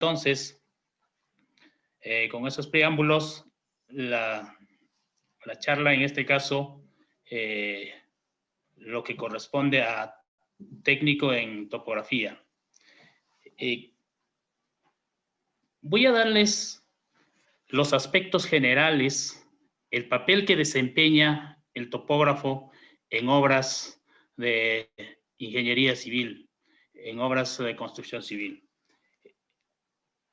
entonces, con esos preámbulos, la charla en este caso, lo que corresponde a técnico en topografía. Voy a darles los aspectos generales, el papel que desempeña el topógrafo en obras de ingeniería civil, en obras de construcción civil.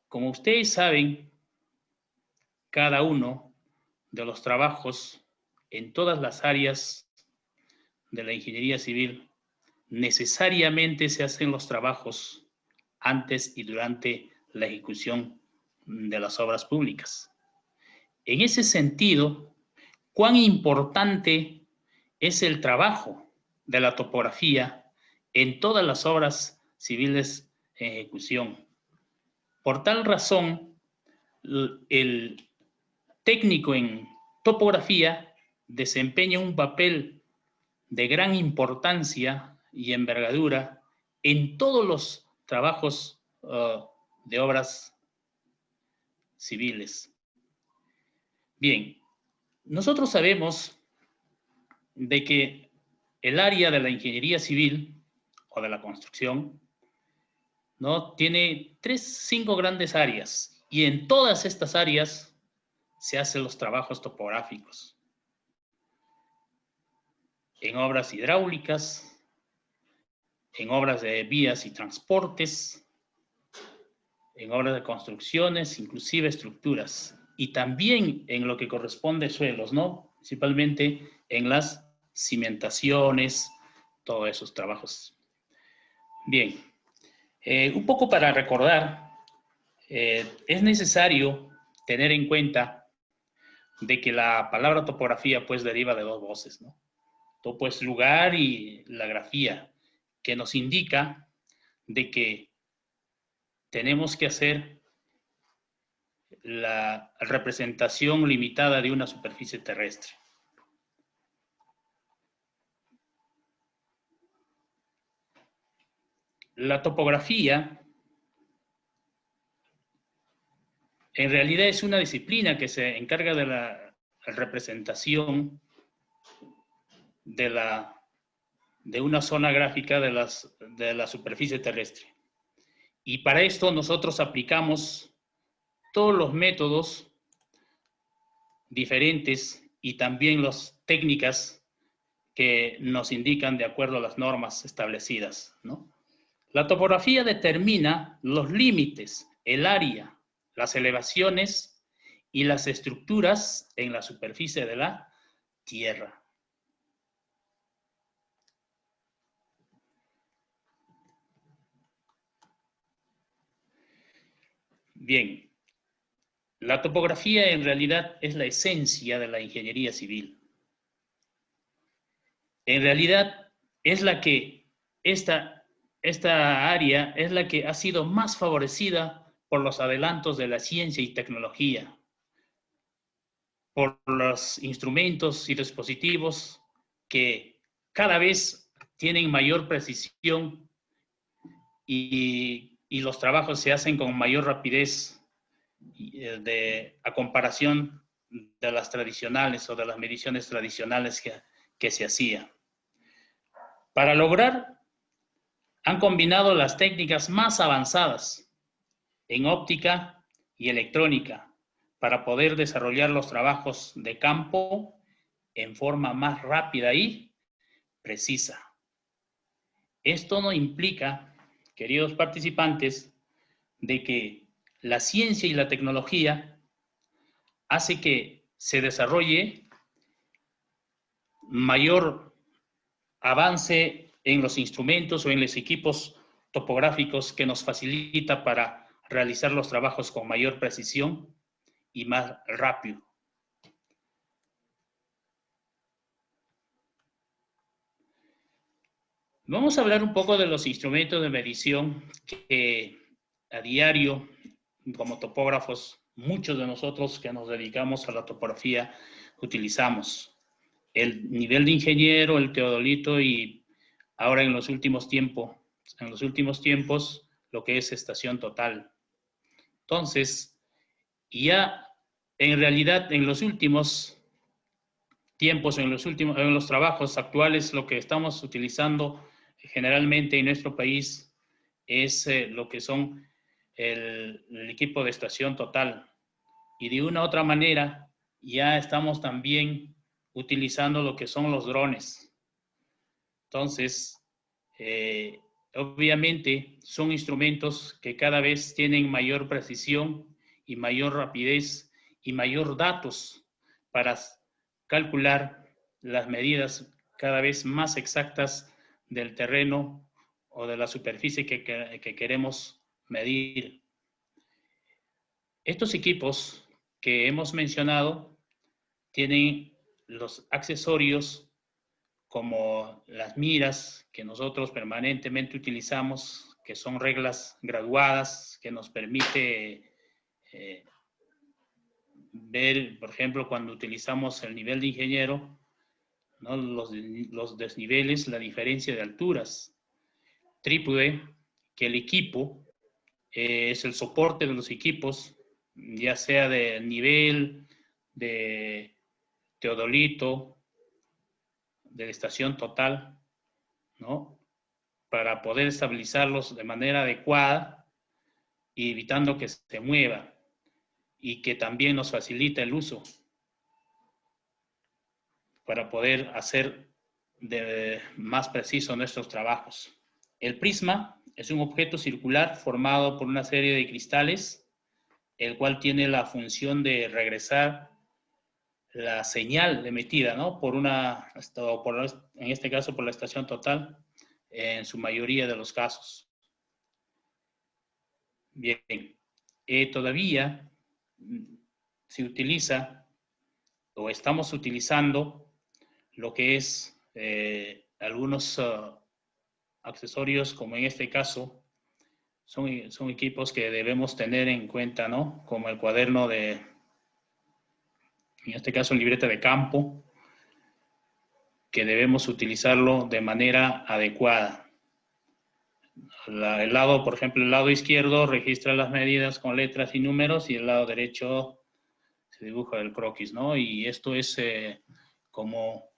Como ustedes saben, cada uno de los trabajos en todas las áreas de la ingeniería civil, necesariamente se hacen los trabajos antes y durante la ejecución de las obras públicas. En ese sentido, ¿cuán importante es el trabajo de la topografía en todas las obras civiles en ejecución? Por tal razón, el técnico en topografía desempeña un papel de gran importancia y envergadura en todos los trabajos de obras civiles. Bien, nosotros sabemos de que el área de la ingeniería civil o de la construcción, ¿no?, tiene 5 grandes áreas, y en todas estas áreas se hacen los trabajos topográficos. En obras hidráulicas, en obras de vías y transportes, en obras de construcciones, inclusive estructuras, y también en lo que corresponde a suelos, ¿no?, principalmente en las cimentaciones, todos esos trabajos. Bien, un poco para recordar, es necesario tener en cuenta de que la palabra topografía pues deriva de 2 voces, ¿no? Topo es lugar y la grafía, que nos indica de que tenemos que hacer la representación limitada de una superficie terrestre. La topografía en realidad es una disciplina que se encarga de la representación de una zona gráfica de la superficie terrestre. Y para esto nosotros aplicamos todos los métodos diferentes y también las técnicas que nos indican de acuerdo a las normas establecidas, ¿no? La topografía determina los límites, el área, las elevaciones y las estructuras en la superficie de la Tierra. Bien, la topografía en realidad es la esencia de la ingeniería civil. En realidad es la que, esta área es la que ha sido más favorecida por los adelantos de la ciencia y tecnología, por los instrumentos y dispositivos que cada vez tienen mayor precisión y los trabajos se hacen con mayor rapidez a comparación de las tradicionales o de las mediciones tradicionales que se hacía. Para lograr, han combinado las técnicas más avanzadas en óptica y electrónica para poder desarrollar los trabajos de campo en forma más rápida y precisa. Esto no implica, queridos participantes, de que la ciencia y la tecnología hace que se desarrolle mayor avance en los instrumentos o en los equipos topográficos que nos facilita para realizar los trabajos con mayor precisión y más rápido. Vamos a hablar un poco de los instrumentos de medición que a diario, como topógrafos, muchos de nosotros que nos dedicamos a la topografía utilizamos. El nivel de ingeniero, el teodolito y ahora en los últimos tiempos, lo que es estación total. Entonces, ya en realidad en los últimos tiempos, en los trabajos actuales, lo que estamos utilizando generalmente en nuestro país es lo que son el equipo de estación total. Y de una u otra manera, ya estamos también utilizando lo que son los drones. Entonces, obviamente son instrumentos que cada vez tienen mayor precisión y mayor rapidez y mayor datos para calcular las medidas cada vez más exactas del terreno o de la superficie que queremos medir. Estos equipos que hemos mencionado tienen los accesorios como las miras que nosotros permanentemente utilizamos, que son reglas graduadas, que nos permite ver, por ejemplo, cuando utilizamos el nivel de ingeniero, ¿no? Los desniveles, la diferencia de alturas. Trípode, que el equipo es el soporte de los equipos, ya sea de nivel, de teodolito, de la estación total, ¿no? Para poder estabilizarlos de manera adecuada y evitando que se mueva y que también nos facilita el uso para poder hacer más preciso nuestros trabajos. El prisma es un objeto circular formado por una serie de cristales, el cual tiene la función de regresar la señal emitida, ¿no? En este caso por la estación total, en su mayoría de los casos. Bien, todavía se utiliza o estamos utilizando lo que es algunos accesorios, como en este caso, son equipos que debemos tener en cuenta, ¿no? Como el cuaderno en este caso, libreta de campo, que debemos utilizarlo de manera adecuada. Por ejemplo, el lado izquierdo registra las medidas con letras y números y el lado derecho se dibuja el croquis, ¿no? Y esto es como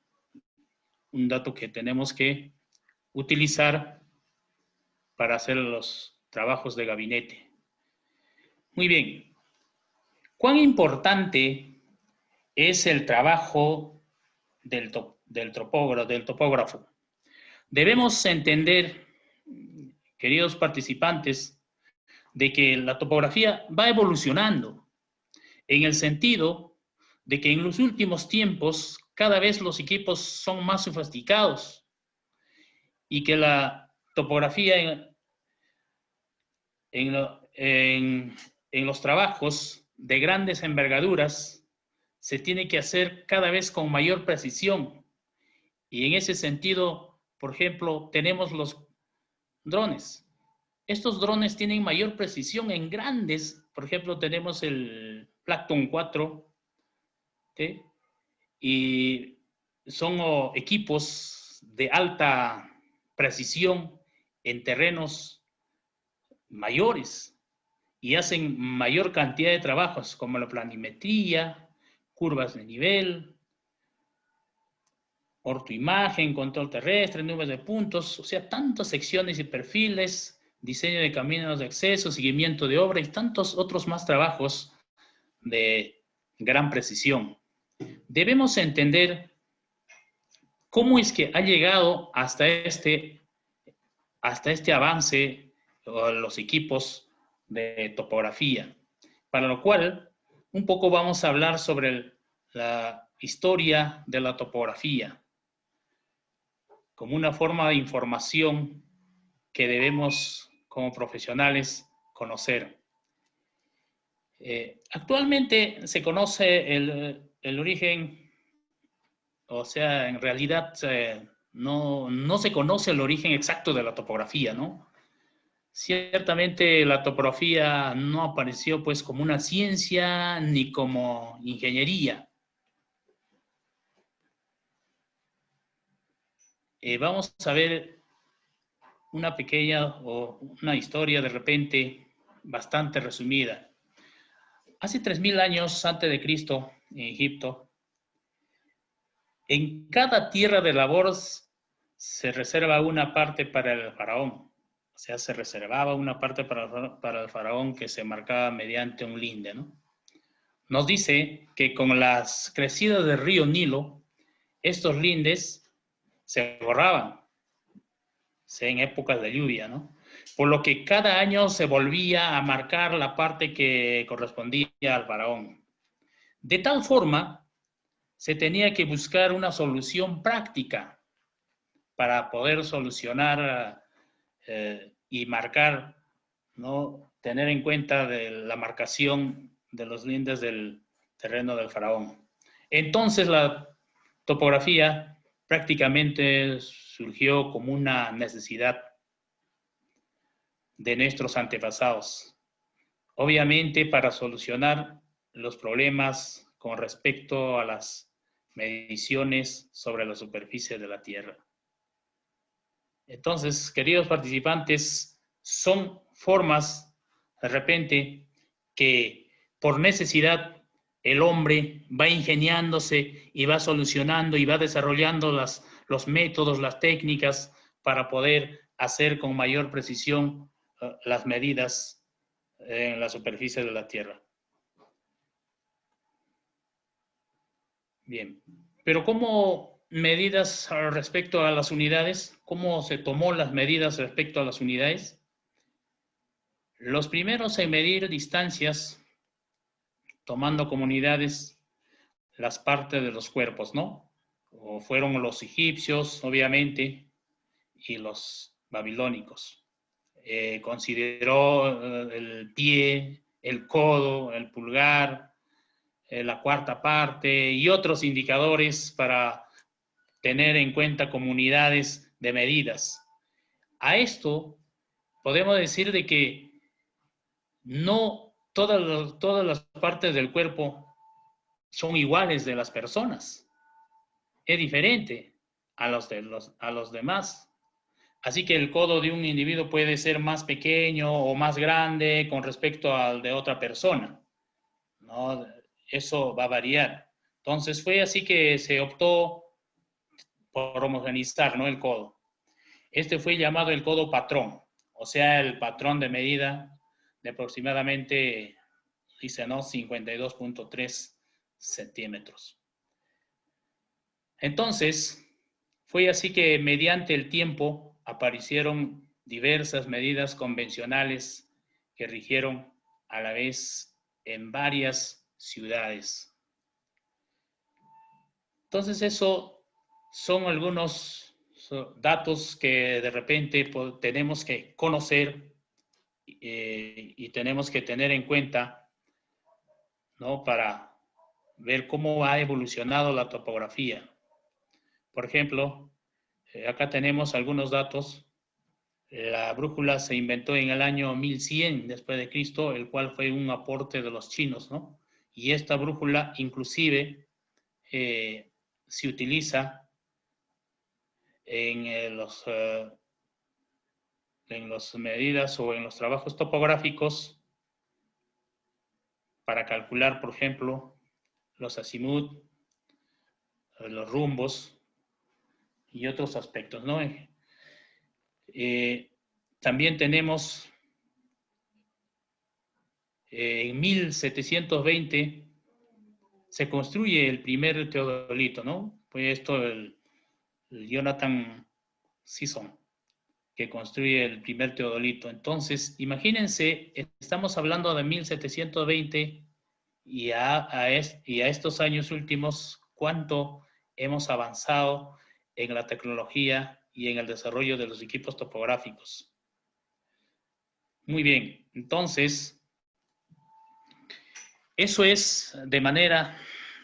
un dato que tenemos que utilizar para hacer los trabajos de gabinete. Muy bien. ¿Cuán importante es el trabajo del topógrafo? Debemos entender, queridos participantes, de que la topografía va evolucionando en el sentido de que en los últimos tiempos cada vez los equipos son más sofisticados y que la topografía en los trabajos de grandes envergaduras se tiene que hacer cada vez con mayor precisión. Y en ese sentido, por ejemplo, tenemos los drones. Estos drones tienen mayor precisión en grandes, por ejemplo, tenemos el Plankton 4, ¿sí? Y son equipos de alta precisión en terrenos mayores y hacen mayor cantidad de trabajos como la planimetría, curvas de nivel, ortoimagen, control terrestre, nubes de puntos, o sea, tantas secciones y perfiles, diseño de caminos de acceso, seguimiento de obra y tantos otros más trabajos de gran precisión. Debemos entender cómo es que ha llegado hasta este avance los equipos de topografía, para lo cual un poco vamos a hablar sobre la historia de la topografía como una forma de información que debemos como profesionales conocer. Actualmente se conoce el origen, o sea, en realidad no se conoce el origen exacto de la topografía, ¿no? Ciertamente la topografía no apareció pues como una ciencia ni como ingeniería. Vamos a ver una pequeña o una historia de repente bastante resumida. Hace 3000 años antes de Cristo, en Egipto, en cada tierra de labor se reserva una parte para el faraón. O sea, se reservaba una parte para el faraón que se marcaba mediante un linde, ¿no? Nos dice que con las crecidas del río Nilo, estos lindes se borraban en épocas de lluvia, ¿no? Por lo que cada año se volvía a marcar la parte que correspondía al faraón. De tal forma, se tenía que buscar una solución práctica para poder solucionar y marcar, ¿no? Tener en cuenta de la marcación de los lindes del terreno del faraón. Entonces la topografía prácticamente surgió como una necesidad de nuestros antepasados. Obviamente para solucionar los problemas con respecto a las mediciones sobre la superficie de la Tierra. Entonces, queridos participantes, son formas de repente que por necesidad el hombre va ingeniándose y va solucionando y va desarrollando los métodos, las técnicas para poder hacer con mayor precisión las medidas en la superficie de la Tierra. Bien, pero ¿cómo medidas respecto a las unidades? ¿Cómo se tomó las medidas respecto a las unidades? Los primeros en medir distancias, tomando como unidades las partes de los cuerpos, ¿no? O fueron los egipcios, obviamente, y los babilónicos. Consideró el pie, el codo, el pulgar, la cuarta parte y otros indicadores para tener en cuenta como unidades de medidas. A esto podemos decir de que no todas las partes del cuerpo son iguales de las personas. Es diferente a los demás. Así que el codo de un individuo puede ser más pequeño o más grande con respecto al de otra persona, ¿no? Eso va a variar. Entonces fue así que se optó por homogeneizar, ¿no? El codo. Este fue llamado el codo patrón, o sea, el patrón de medida de aproximadamente, dice, ¿no? 52.3 centímetros. Entonces, fue así que mediante el tiempo aparecieron diversas medidas convencionales que rigieron a la vez en varias ciudades. Entonces, eso son algunos datos que de repente tenemos que conocer y tenemos que tener en cuenta, ¿no? Para ver cómo ha evolucionado la topografía. Por ejemplo, acá tenemos algunos datos. La brújula se inventó en el año 1100 después de Cristo, el cual fue un aporte de los chinos, ¿no? Y esta brújula inclusive se utiliza en las medidas o en los trabajos topográficos para calcular, por ejemplo, los azimut, los rumbos y otros aspectos, ¿no? También tenemos en 1720 se construye el primer teodolito, ¿no? Fue esto el Jonathan Sisson, que construye el primer teodolito. Entonces, imagínense, estamos hablando de 1720 y a estos años últimos, cuánto hemos avanzado en la tecnología y en el desarrollo de los equipos topográficos. Muy bien, entonces, eso es de manera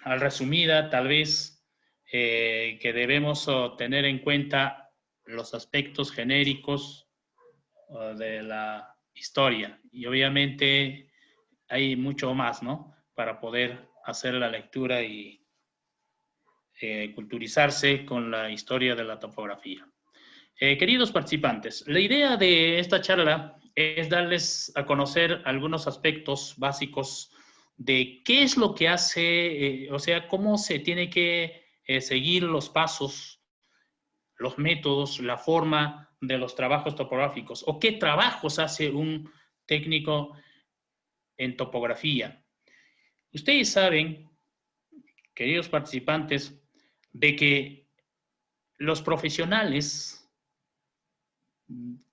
resumida, tal vez, que debemos tener en cuenta los aspectos genéricos de la historia. Y obviamente hay mucho más, ¿no? Para poder hacer la lectura y culturizarse con la historia de la topografía. Queridos participantes, la idea de esta charla es darles a conocer algunos aspectos básicos de qué es lo que hace, o sea, cómo se tiene que seguir los pasos, los métodos, la forma de los trabajos topográficos, o qué trabajos hace un técnico en topografía. Ustedes saben, queridos participantes, de que los profesionales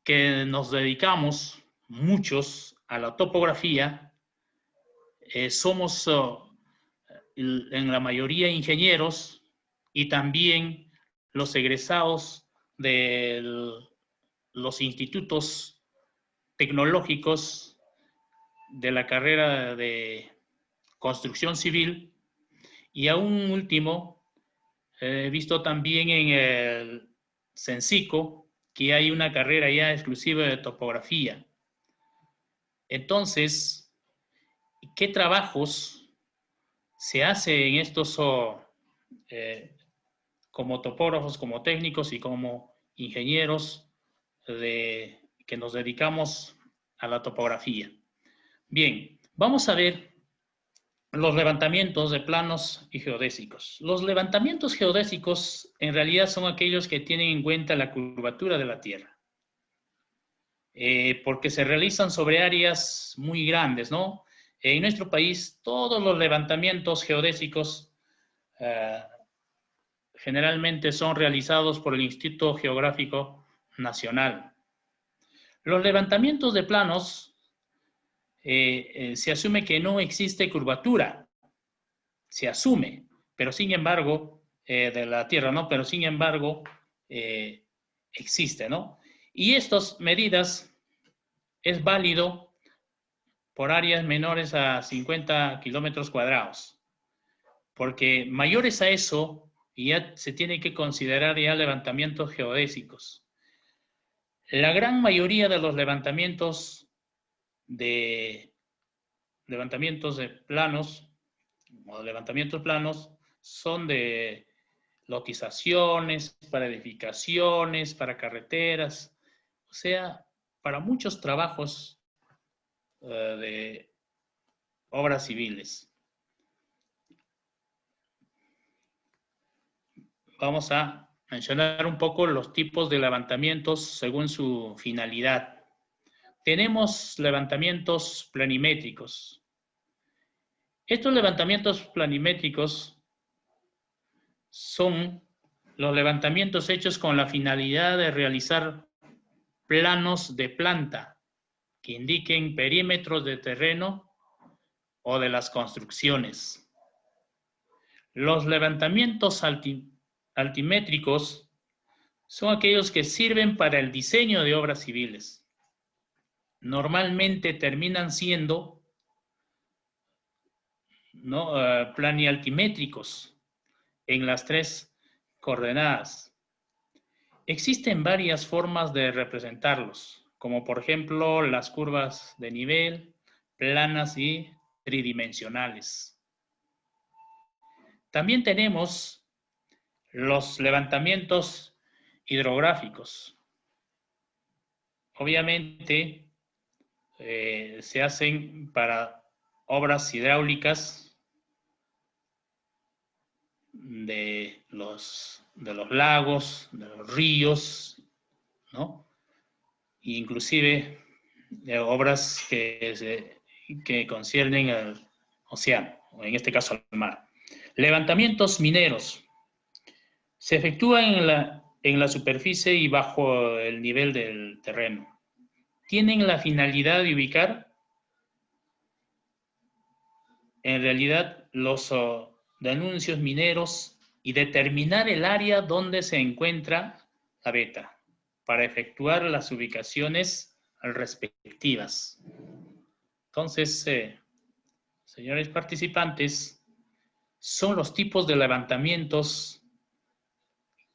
que nos dedicamos, muchos, a la topografía, somos en la mayoría ingenieros y también los egresados de los institutos tecnológicos de la carrera de construcción civil, y a un último, he visto también en el CENSICO que hay una carrera ya exclusiva de topografía. Entonces, ¿qué trabajos se hace en estos como topógrafos, como técnicos y como ingenieros que nos dedicamos a la topografía? Bien, vamos a ver los levantamientos de planos y geodésicos. Los levantamientos geodésicos en realidad son aquellos que tienen en cuenta la curvatura de la Tierra, porque se realizan sobre áreas muy grandes, ¿no? En nuestro país, todos los levantamientos geodésicos generalmente son realizados por el Instituto Geográfico Nacional. Los levantamientos de planos se asume que no existe curvatura, se asume, pero sin embargo, de la Tierra, ¿no? Pero sin embargo, existe, ¿no? Y estas medidas es válido por áreas menores a 50 kilómetros cuadrados, porque mayores a eso, ya se tiene que considerar ya levantamientos geodésicos. La gran mayoría de los levantamientos de planos o levantamientos planos son de lotizaciones, para edificaciones, para carreteras, o sea, para muchos trabajos de obras civiles. Vamos a mencionar un poco los tipos de levantamientos según su finalidad. Tenemos levantamientos planimétricos. Estos levantamientos planimétricos son los levantamientos hechos con la finalidad de realizar planos de planta que indiquen perímetros de terreno o de las construcciones. Los levantamientos altimétricos son aquellos que sirven para el diseño de obras civiles. Normalmente terminan siendo planialtimétricos en las tres coordenadas. Existen varias formas de representarlos, como por ejemplo las curvas de nivel, planas y tridimensionales. También tenemos los levantamientos hidrográficos. Obviamente se hacen para obras hidráulicas de los lagos, de los ríos, ¿no? Inclusive de obras que conciernen al océano, o en este caso al mar. Levantamientos mineros. Se efectúan en la superficie y bajo el nivel del terreno. Tienen la finalidad de ubicar, en realidad, los denuncios mineros y determinar el área donde se encuentra la veta para efectuar las ubicaciones respectivas. Entonces, señores participantes, son los tipos de levantamientos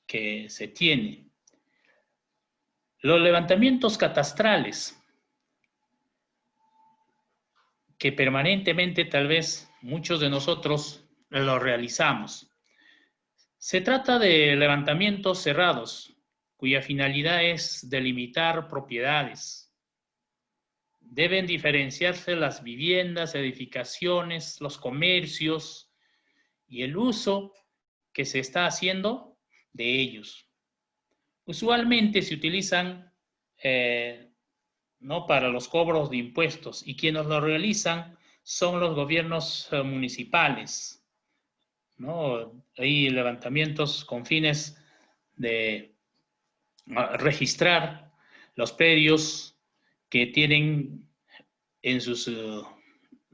que se tienen. Los levantamientos catastrales, que permanentemente tal vez muchos de nosotros los realizamos. Se trata de levantamientos cerrados, cuya finalidad es delimitar propiedades, Deben diferenciarse las viviendas, edificaciones, los comercios y el uso que se está haciendo de ellos. Usualmente se utilizan ¿no? para los cobros de impuestos y quienes lo realizan son los gobiernos municipales, ¿no? Hay levantamientos con fines de registrar los predios que tienen en sus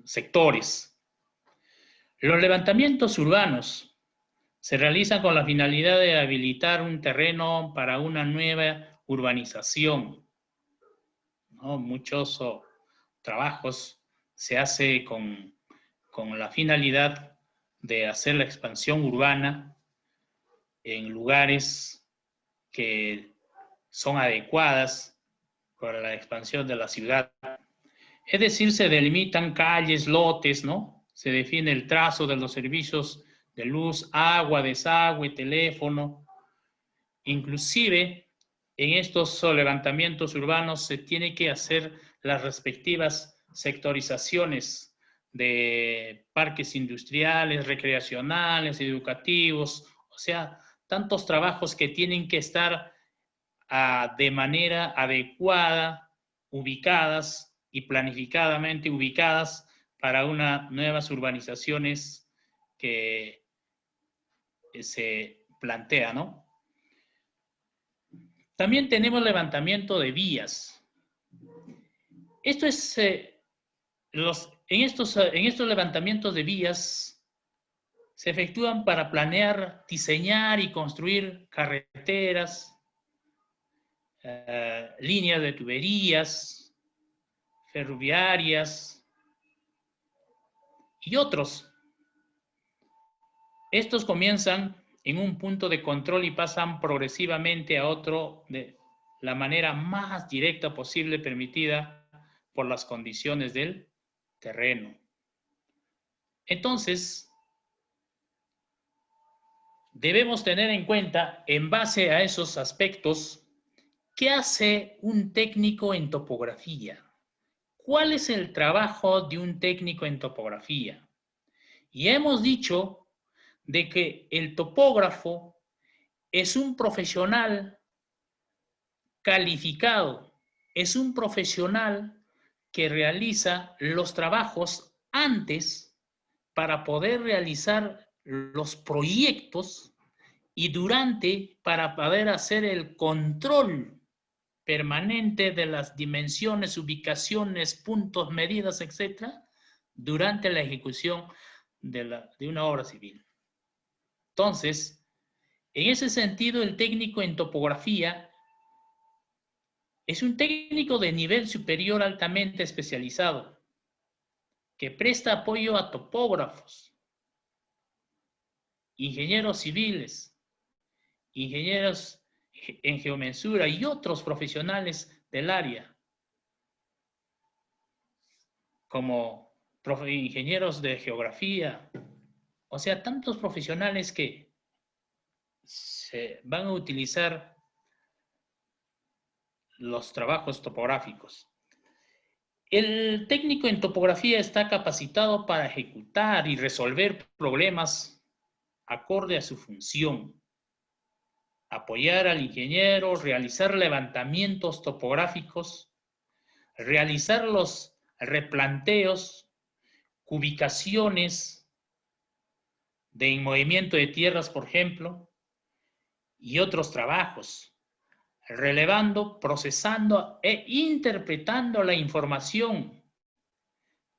sectores. Los levantamientos urbanos se realizan con la finalidad de habilitar un terreno para una nueva urbanización, ¿no? Muchos trabajos se hace con la finalidad de hacer la expansión urbana en lugares que son adecuadas para la expansión de la ciudad. Es decir, se delimitan calles, lotes, ¿no? Se define el trazo de los servicios de luz, agua, desagüe, teléfono. Inclusive, en estos levantamientos urbanos se tiene que hacer las respectivas sectorizaciones de parques industriales, recreacionales, educativos, o sea, tantos trabajos que tienen que estar de manera adecuada, ubicadas y planificadamente ubicadas para unas nuevas urbanizaciones que se plantea, ¿no? También tenemos levantamiento de vías. Esto es, en estos levantamientos de vías se efectúan para planear, diseñar y construir carreteras, líneas de tuberías, ferroviarias y otros. Estos comienzan en un punto de control y pasan progresivamente a otro de la manera más directa posible permitida por las condiciones del terreno. Entonces, debemos tener en cuenta, en base a esos aspectos, ¿qué hace un técnico en topografía? ¿Cuál es el trabajo de un técnico en topografía? Y hemos dicho de que el topógrafo es un profesional calificado, es un profesional que realiza los trabajos antes para poder realizar los proyectos y durante para poder hacer el control permanente de las dimensiones, ubicaciones, puntos, medidas, etcétera, durante la ejecución de una obra civil. Entonces, en ese sentido, el técnico en topografía es un técnico de nivel superior altamente especializado que presta apoyo a topógrafos, ingenieros civiles, ingenieros en geomensura y otros profesionales del área, como ingenieros de geografía, o sea, tantos profesionales que se van a utilizar los trabajos topográficos. El técnico en topografía está capacitado para ejecutar y resolver problemas acorde a su función, apoyar al ingeniero, realizar levantamientos topográficos, realizar los replanteos, ubicaciones de movimiento de tierras, por ejemplo, y otros trabajos, relevando, procesando e interpretando la información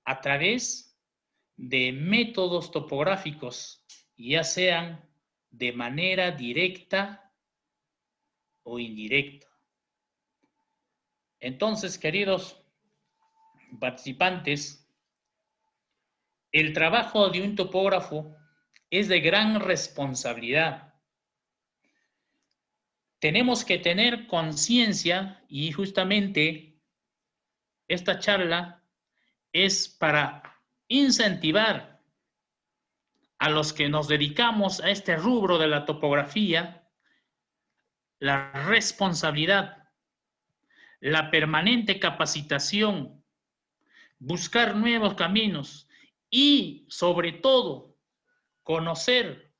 a través de métodos topográficos, ya sean de manera directa o indirecta. Entonces, queridos participantes, el trabajo de un topógrafo es de gran responsabilidad. Tenemos que tener conciencia y justamente esta charla es para incentivar a los que nos dedicamos a este rubro de la topografía la responsabilidad, la permanente capacitación buscar nuevos caminos y, sobre todo, conocer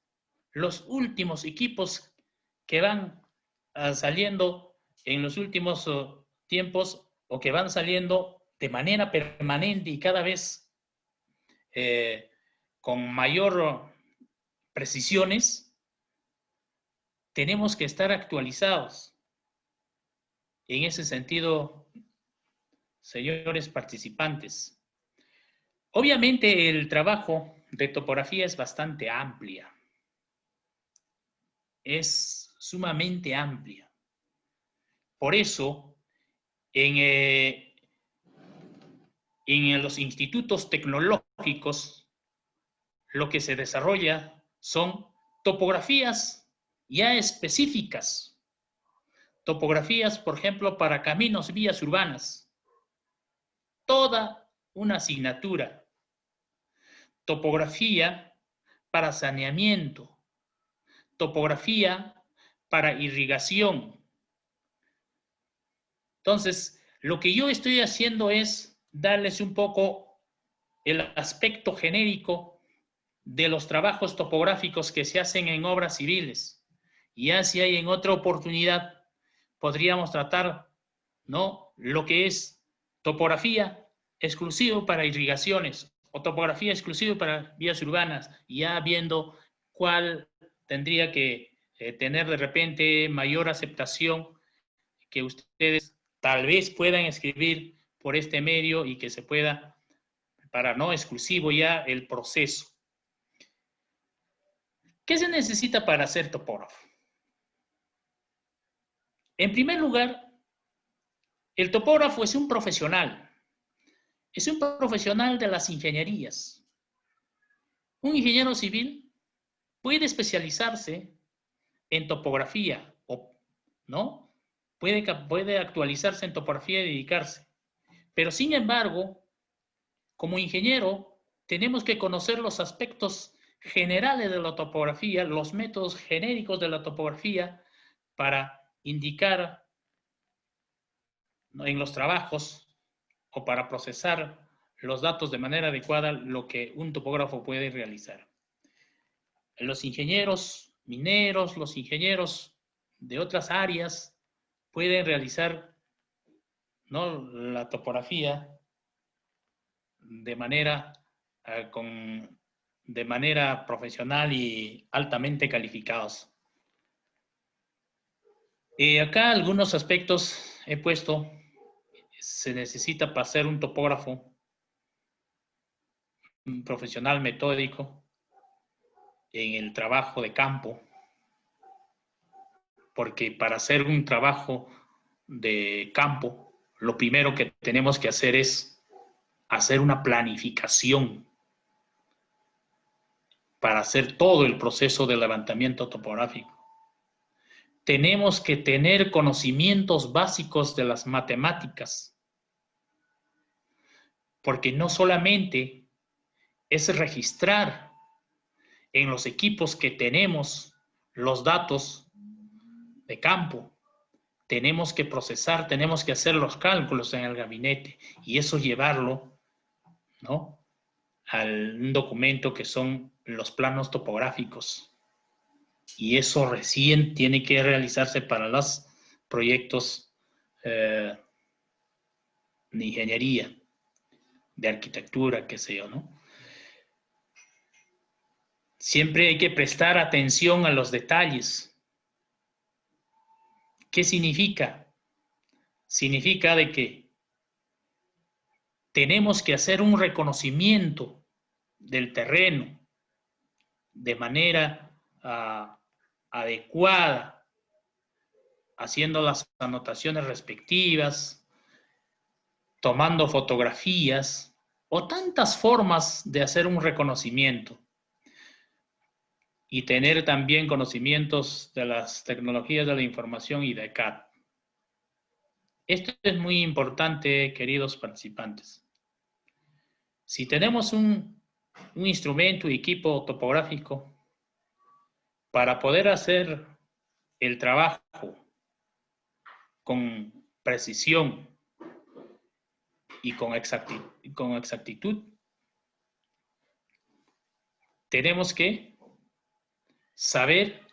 los últimos equipos que van saliendo en los últimos tiempos o que van saliendo de manera permanente y cada vez con mayor precisiones, tenemos que estar actualizados. En ese sentido, señores participantes, obviamente el trabajo de topografía es bastante amplia. Es sumamente amplia. Por eso, en los institutos tecnológicos, lo que se desarrolla son topografías ya específicas. Topografías, por ejemplo, para caminos, vías urbanas. Toda una asignatura. Topografía para saneamiento. Topografía para irrigación. Entonces, lo que yo estoy haciendo es darles un poco el aspecto genérico de los trabajos topográficos que se hacen en obras civiles. Y ya si hay en otra oportunidad, podríamos tratar, ¿no?, lo que es topografía exclusivo para irrigaciones o topografía exclusiva para vías urbanas, ya viendo cuál tendría que tener de repente mayor aceptación que ustedes tal vez puedan escribir por este medio y que se pueda, para no exclusivo ya, el proceso. ¿Qué se necesita para ser topógrafo? En primer lugar, el topógrafo es un profesional. Es un profesional de las ingenierías. Un ingeniero civil puede especializarse en topografía, ¿no? Puede actualizarse en topografía y dedicarse. Pero sin embargo, como ingeniero, tenemos que conocer los aspectos generales de la topografía, los métodos genéricos de la topografía para indicar, ¿no?, en los trabajos o para procesar los datos de manera adecuada lo que un topógrafo puede realizar. Los ingenieros mineros, los ingenieros de otras áreas pueden realizar, ¿no?, la topografía de manera profesional y altamente calificados. Acá algunos aspectos he puesto. Se necesita para ser un topógrafo, un profesional metódico en el trabajo de campo, porque para hacer un trabajo de campo, lo primero que tenemos que hacer es hacer una planificación para hacer todo el proceso de levantamiento topográfico. Tenemos que tener conocimientos básicos de las matemáticas, porque no solamente es registrar en los equipos que tenemos los datos de campo, tenemos que procesar, tenemos que hacer los cálculos en el gabinete y eso llevarlo, ¿no?, a un documento que son los planos topográficos. Y eso recién tiene que realizarse para los proyectos de ingeniería, de arquitectura, qué sé yo, ¿no? Siempre hay que prestar atención a los detalles. ¿Qué significa? Significa de que tenemos que hacer un reconocimiento del terreno de manera adecuada, haciendo las anotaciones respectivas, tomando fotografías o tantas formas de hacer un reconocimiento y tener también conocimientos de las tecnologías de la información y de CAD. Esto es muy importante, queridos participantes. Si tenemos un instrumento y equipo topográfico, para poder hacer el trabajo con precisión y con exactitud, tenemos que saber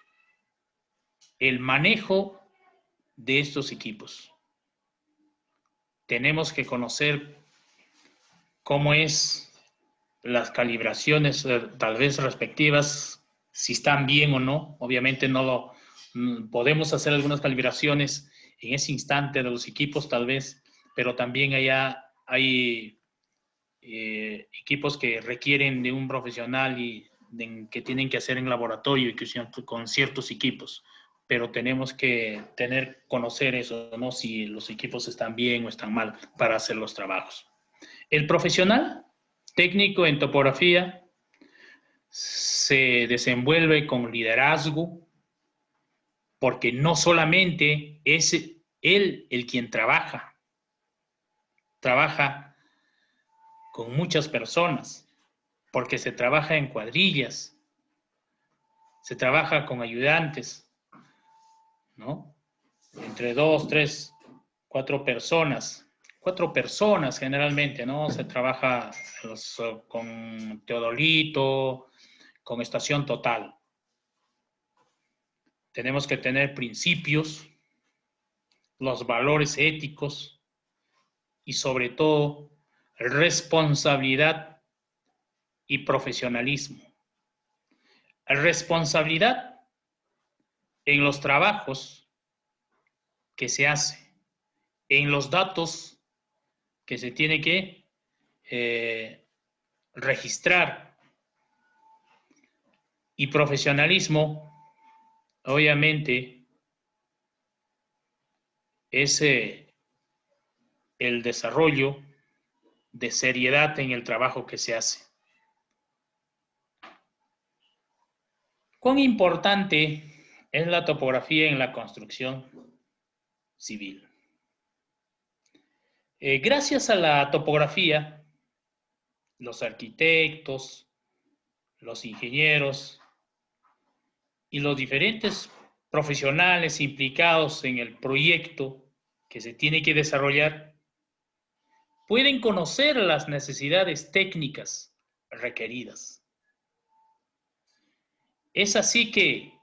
el manejo de estos equipos. Tenemos que conocer cómo es las calibraciones, tal vez respectivas, si están bien o no. Obviamente podemos hacer algunas calibraciones en ese instante de los equipos, tal vez, pero también hay equipos que requieren de un profesional y que tienen que hacer en laboratorio y que con ciertos equipos, pero tenemos que conocer eso, ¿no? Si los equipos están bien o están mal para hacer los trabajos. El profesional técnico en topografía se desenvuelve con liderazgo, porque no solamente es él el quien trabaja con muchas personas, porque se trabaja en cuadrillas, se trabaja con ayudantes, ¿no? Entre 2, 3, 4 personas. 4 personas generalmente, ¿no? Se trabaja con teodolito, con estación total. Tenemos que tener principios, los valores éticos y sobre todo responsabilidad y profesionalismo. Responsabilidad en los trabajos que se hace, en los datos que se tiene que registrar, y profesionalismo, obviamente, es el desarrollo de seriedad en el trabajo que se hace. ¿Cuán importante es la topografía en la construcción civil? Gracias a la topografía, los arquitectos, los ingenieros y los diferentes profesionales implicados en el proyecto que se tiene que desarrollar pueden conocer las necesidades técnicas requeridas. Es así que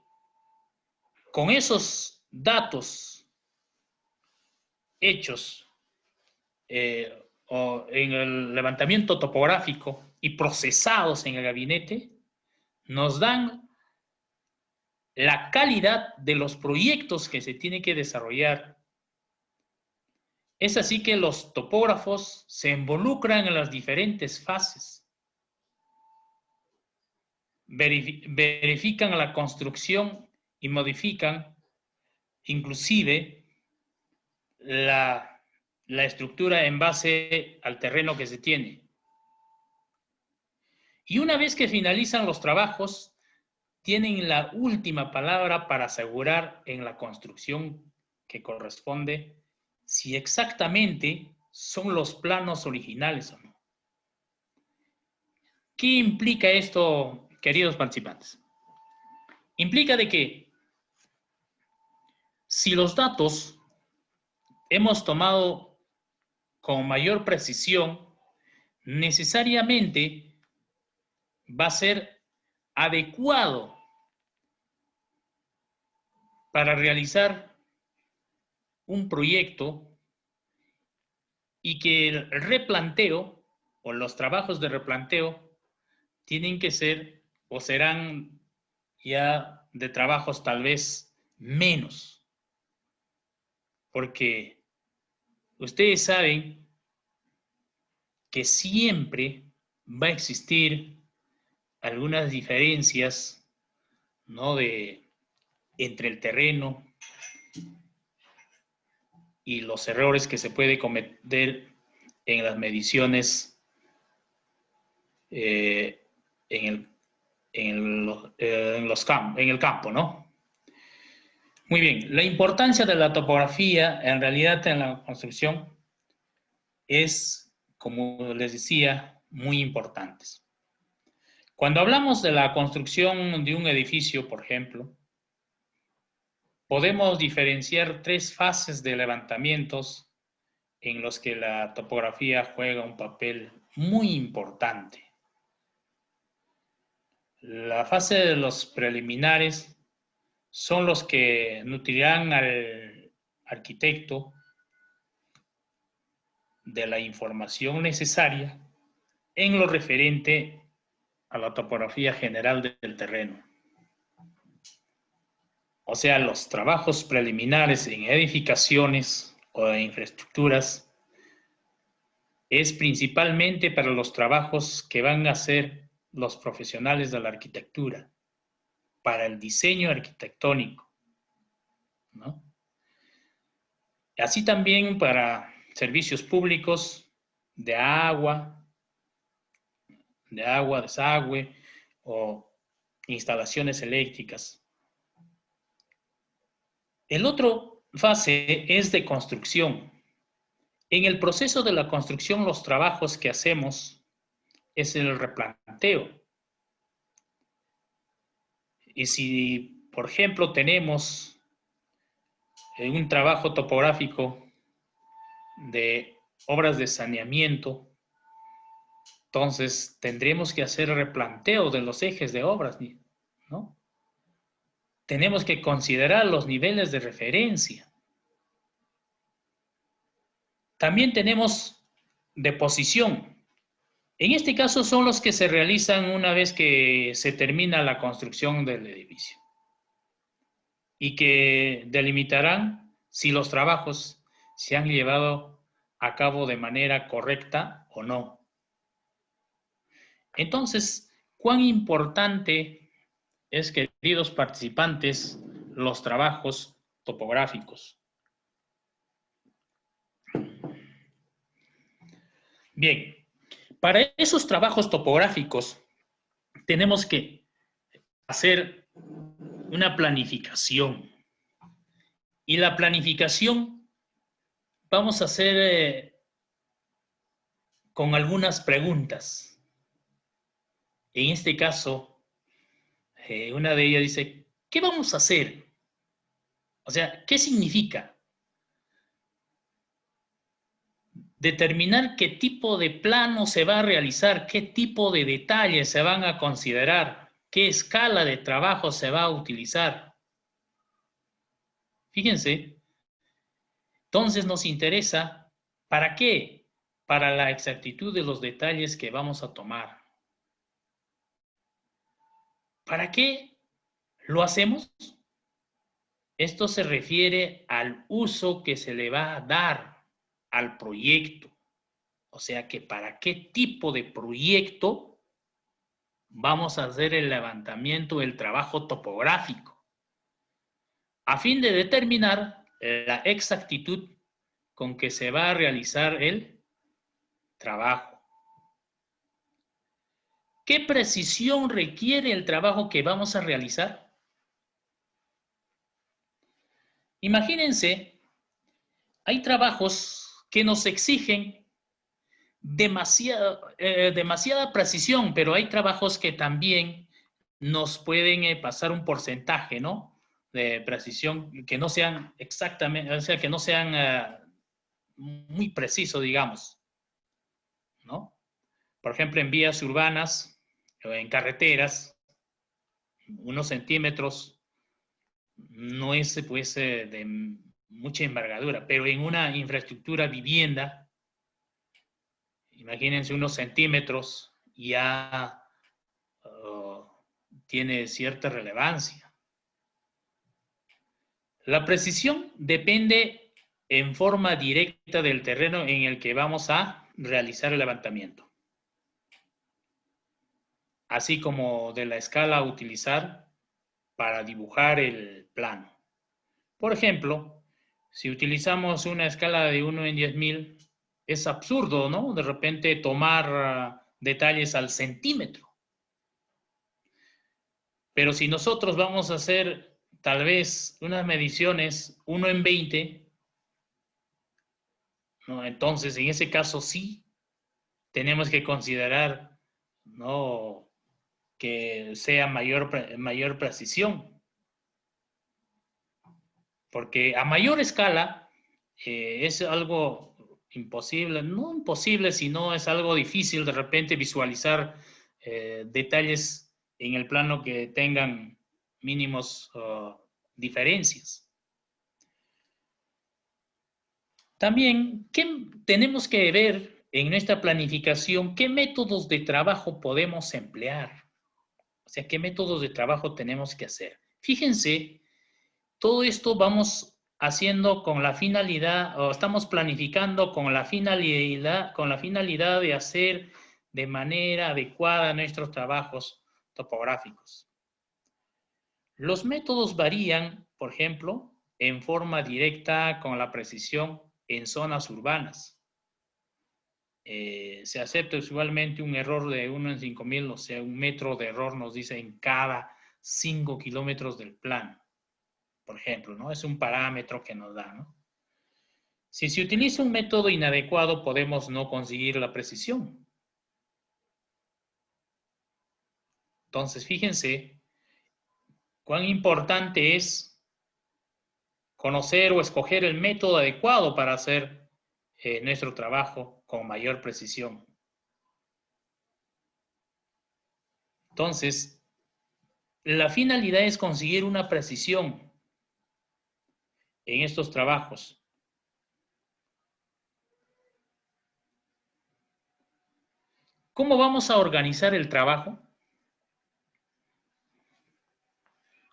con esos datos hechos en el levantamiento topográfico y procesados en el gabinete, nos dan la calidad de los proyectos que se tienen que desarrollar. Es así que los topógrafos se involucran en las diferentes fases. Verifican la construcción y modifican inclusive la estructura en base al terreno que se tiene. Y una vez que finalizan los trabajos, tienen la última palabra para asegurar en la construcción que corresponde si exactamente son los planos originales o no. ¿Qué implica esto, queridos participantes? Implica de que si los datos hemos tomado con mayor precisión, necesariamente va a ser adecuado para realizar un proyecto y que el replanteo o los trabajos de replanteo tienen que ser o serán ya de trabajos tal vez menos. Porque ustedes saben que siempre va a existir algunas diferencias, ¿no? Entre el terreno y los errores que se puede cometer en las mediciones en el campo, ¿no? Muy bien, la importancia de la topografía en realidad en la construcción es, como les decía, muy importante. Cuando hablamos de la construcción de un edificio, por ejemplo, podemos diferenciar 3 fases de levantamientos en los que la topografía juega un papel muy importante. La fase de los preliminares son los que nutrirán al arquitecto de la información necesaria en lo referente a la topografía general del terreno. O sea, los trabajos preliminares en edificaciones o en infraestructuras es principalmente para los trabajos que van a hacer los profesionales de la arquitectura, para el diseño arquitectónico, ¿no? Así también para servicios públicos de agua, desagüe o instalaciones eléctricas. El otro fase es de construcción. En el proceso de la construcción, los trabajos que hacemos es el replanteo. Y si, por ejemplo, tenemos un trabajo topográfico de obras de saneamiento, entonces tendremos que hacer replanteo de los ejes de obras, ¿no? Tenemos que considerar los niveles de referencia. También tenemos deposición. En este caso son los que se realizan una vez que se termina la construcción del edificio y que delimitarán si los trabajos se han llevado a cabo de manera correcta o no. Entonces, ¿cuán importante es, queridos participantes, los trabajos topográficos? Bien, para esos trabajos topográficos tenemos que hacer una planificación. Y la planificación vamos a hacer con algunas preguntas. En este caso, una de ellas dice, ¿qué vamos a hacer? O sea, ¿qué significa? Determinar qué tipo de plano se va a realizar, qué tipo de detalles se van a considerar, qué escala de trabajo se va a utilizar. Fíjense, entonces nos interesa, ¿para qué? Para la exactitud de los detalles que vamos a tomar. ¿Para qué lo hacemos? Esto se refiere al uso que se le va a dar al proyecto. O sea que para qué tipo de proyecto vamos a hacer el levantamiento del trabajo topográfico, a fin de determinar la exactitud con que se va a realizar el trabajo. ¿Qué precisión requiere el trabajo que vamos a realizar? Imagínense, hay trabajos que nos exigen demasiada precisión, pero hay trabajos que también nos pueden pasar un porcentaje, ¿no? De precisión, que no sean exactamente, o sea, que no sean muy precisos, digamos, ¿no? Por ejemplo, en vías urbanas o en carreteras, unos centímetros no es pues de mucha envergadura, pero en una infraestructura vivienda, imagínense unos centímetros ya tiene cierta relevancia. La precisión depende en forma directa del terreno en el que vamos a realizar el levantamiento, así como de la escala a utilizar para dibujar el plano. Por ejemplo, si utilizamos una escala de 1 en 10.000, es absurdo, ¿no? De repente tomar detalles al centímetro. Pero si nosotros vamos a hacer tal vez unas mediciones 1 en 20, ¿no? Entonces en ese caso sí tenemos que considerar, ¿no?, que sea mayor precisión. Porque a mayor escala es algo imposible, no imposible, sino es algo difícil de repente visualizar detalles en el plano que tengan mínimos diferencias. También, ¿qué tenemos que ver en nuestra planificación? ¿Qué métodos de trabajo podemos emplear? O sea, ¿qué métodos de trabajo tenemos que hacer? Fíjense, todo esto vamos haciendo con la finalidad, o estamos planificando con la finalidad de hacer de manera adecuada nuestros trabajos topográficos. Los métodos varían, por ejemplo, en forma directa con la precisión en zonas urbanas. Se acepta usualmente un error de 1 en 5.000, o sea, un metro de error nos dice en cada 5 kilómetros del plano, por ejemplo, ¿no? Es un parámetro que nos da, ¿no? Si se utiliza un método inadecuado, podemos no conseguir la precisión. Entonces, fíjense cuán importante es conocer o escoger el método adecuado para hacer nuestro trabajo con mayor precisión. Entonces, la finalidad es conseguir una precisión en estos trabajos. ¿Cómo vamos a organizar el trabajo?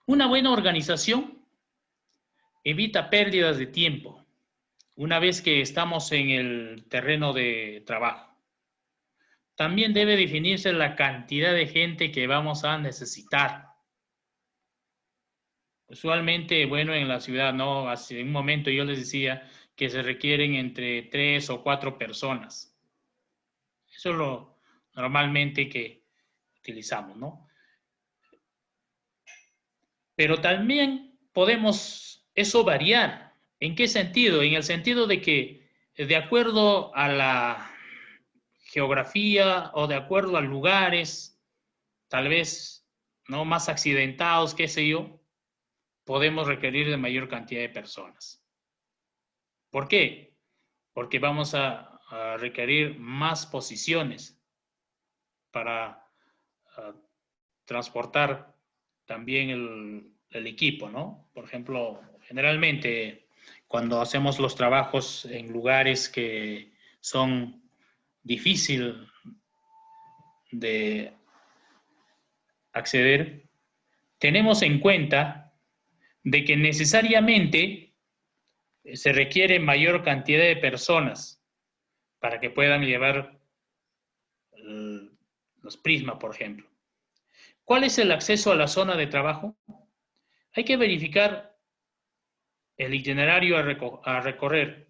Una buena organización evita pérdidas de tiempo una vez que estamos en el terreno de trabajo. También debe definirse la cantidad de gente que vamos a necesitar. Usualmente, bueno, en la ciudad, ¿no? Hace un momento yo les decía que se requieren entre 3 o 4 personas. Eso es lo normalmente que utilizamos, ¿no? Pero también podemos eso variar. ¿En qué sentido? En el sentido de que de acuerdo a la geografía o de acuerdo a lugares, tal vez no más accidentados, qué sé yo, podemos requerir de mayor cantidad de personas. ¿Por qué? Porque vamos a requerir más posiciones para transportar también el equipo, ¿no? Por ejemplo, generalmente cuando hacemos los trabajos en lugares que son difíciles de acceder, tenemos en cuenta de que necesariamente se requiere mayor cantidad de personas para que puedan llevar los prismas, por ejemplo. ¿Cuál es el acceso a la zona de trabajo? Hay que verificar el itinerario a recorrer,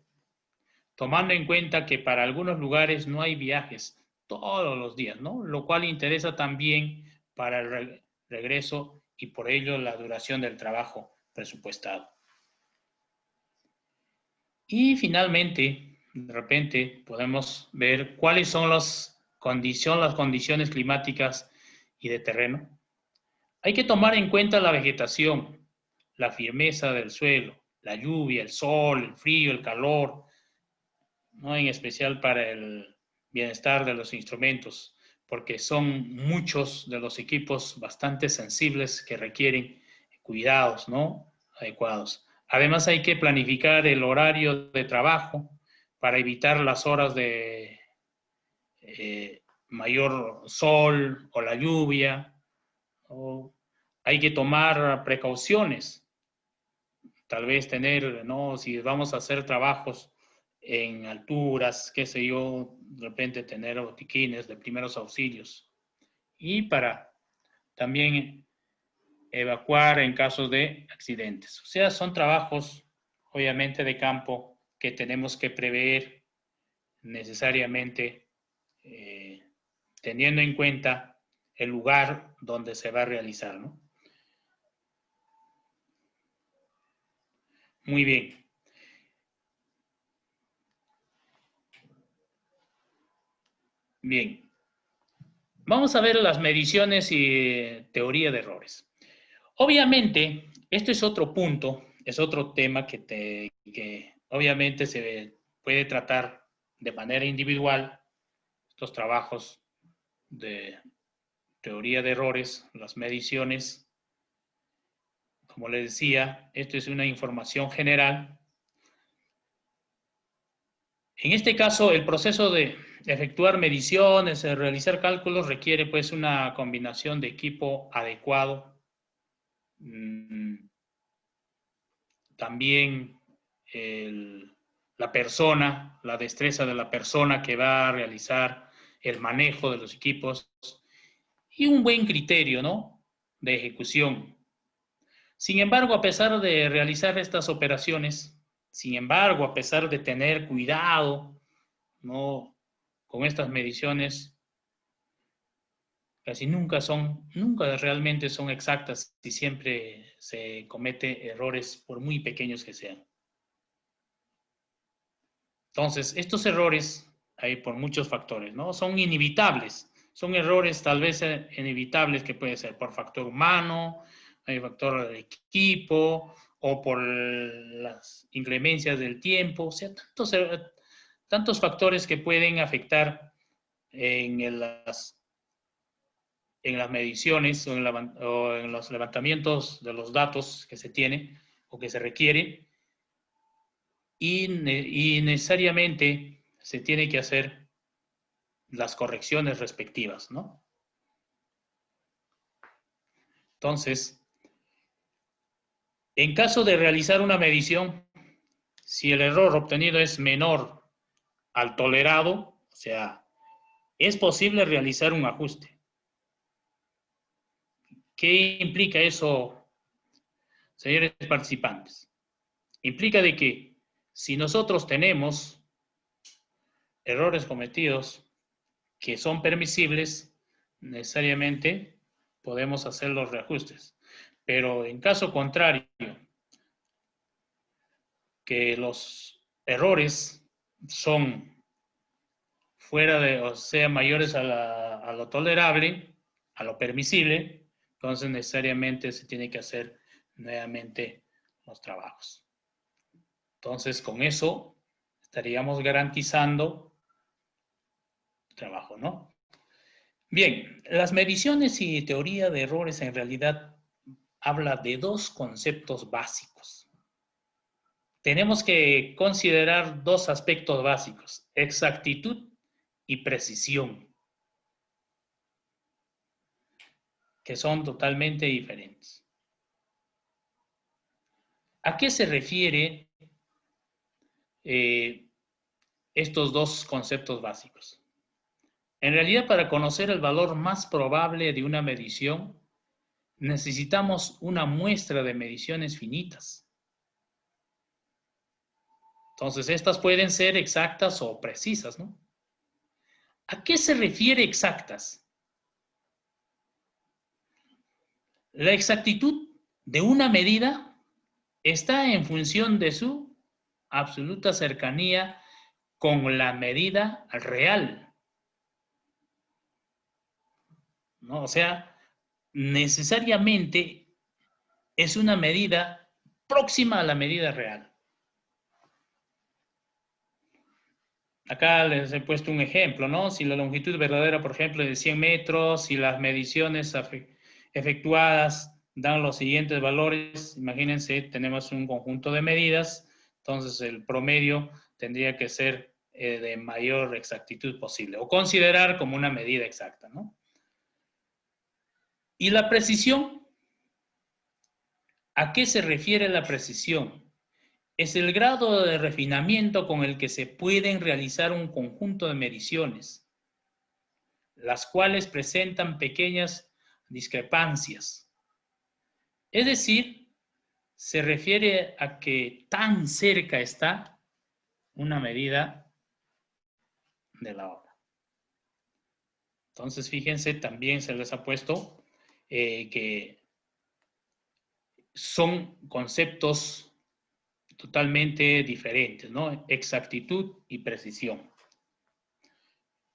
tomando en cuenta que para algunos lugares no hay viajes todos los días, ¿no? Lo cual interesa también para el regreso y por ello la duración del trabajo presupuestado. Y finalmente, de repente, podemos ver cuáles son las condiciones climáticas y de terreno. Hay que tomar en cuenta la vegetación, la firmeza del suelo, la lluvia, el sol, el frío, el calor, ¿no? En especial para el bienestar de los instrumentos, porque son muchos de los equipos bastante sensibles que requieren cuidados, ¿no? Adecuados. Además hay que planificar el horario de trabajo para evitar las horas de mayor sol o la lluvia. Hay que tomar precauciones, tal vez tener, ¿no? Si vamos a hacer trabajos en alturas, qué sé yo, de repente tener botiquines de primeros auxilios. Y para también evacuar en casos de accidentes. O sea, son trabajos, obviamente, de campo que tenemos que prever necesariamente teniendo en cuenta el lugar donde se va a realizar, ¿no? Muy bien. Bien. Vamos a ver las mediciones y teoría de errores. Obviamente, esto es otro punto, es otro tema que obviamente se puede tratar de manera individual estos trabajos de teoría de errores, las mediciones. Como les decía, esto es una información general. En este caso, el proceso de efectuar mediciones, de realizar cálculos, requiere pues una combinación de equipo adecuado. También la persona, la destreza de la persona que va a realizar el manejo de los equipos y un buen criterio, ¿no?, de ejecución. Sin embargo, a pesar de realizar estas operaciones, a pesar de tener cuidado, ¿no?, con estas mediciones, casi nunca realmente son exactas y siempre se comete errores por muy pequeños que sean. Entonces, estos errores hay por muchos factores, ¿no? Son inevitables. Son errores tal vez inevitables que puede ser por factor humano, hay factor de equipo o por las inclemencias del tiempo. O sea, tantos factores que pueden afectar en las mediciones o en los levantamientos de los datos que se tiene o que se requiere, y necesariamente se tiene que hacer las correcciones respectivas, ¿no? Entonces, en caso de realizar una medición, si el error obtenido es menor al tolerado, o sea, es posible realizar un ajuste. ¿Qué implica eso, señores participantes? Implica de que si nosotros tenemos errores cometidos que son permisibles, necesariamente podemos hacer los reajustes. Pero en caso contrario, que los errores son fuera de, o sea, mayores a lo tolerable, a lo permisible, entonces necesariamente se tiene que hacer nuevamente los trabajos. Entonces, con eso estaríamos garantizando el trabajo, ¿no? Bien, las mediciones y teoría de errores en realidad habla de dos conceptos básicos. Tenemos que considerar dos aspectos básicos: exactitud y precisión, que son totalmente diferentes. ¿A qué se refiere estos dos conceptos básicos? En realidad, para conocer el valor más probable de una medición, necesitamos una muestra de mediciones finitas. Entonces, estas pueden ser exactas o precisas, ¿no? ¿A qué se refiere exactas? La exactitud de una medida está en función de su absoluta cercanía con la medida real, ¿no? O sea, necesariamente es una medida próxima a la medida real. Acá les he puesto un ejemplo, ¿no? Si la longitud verdadera, por ejemplo, es de 100 metros, si las mediciones efectuadas dan los siguientes valores, imagínense, tenemos un conjunto de medidas, entonces el promedio tendría que ser de mayor exactitud posible, o considerar como una medida exacta, ¿no? ¿Y la precisión? ¿A qué se refiere la precisión? Es el grado de refinamiento con el que se pueden realizar un conjunto de mediciones, las cuales presentan pequeñas discrepancias. Es decir, se refiere a que tan cerca está una medida de la otra. Entonces, fíjense, también se les ha puesto que son conceptos totalmente diferentes, ¿no? Exactitud y precisión.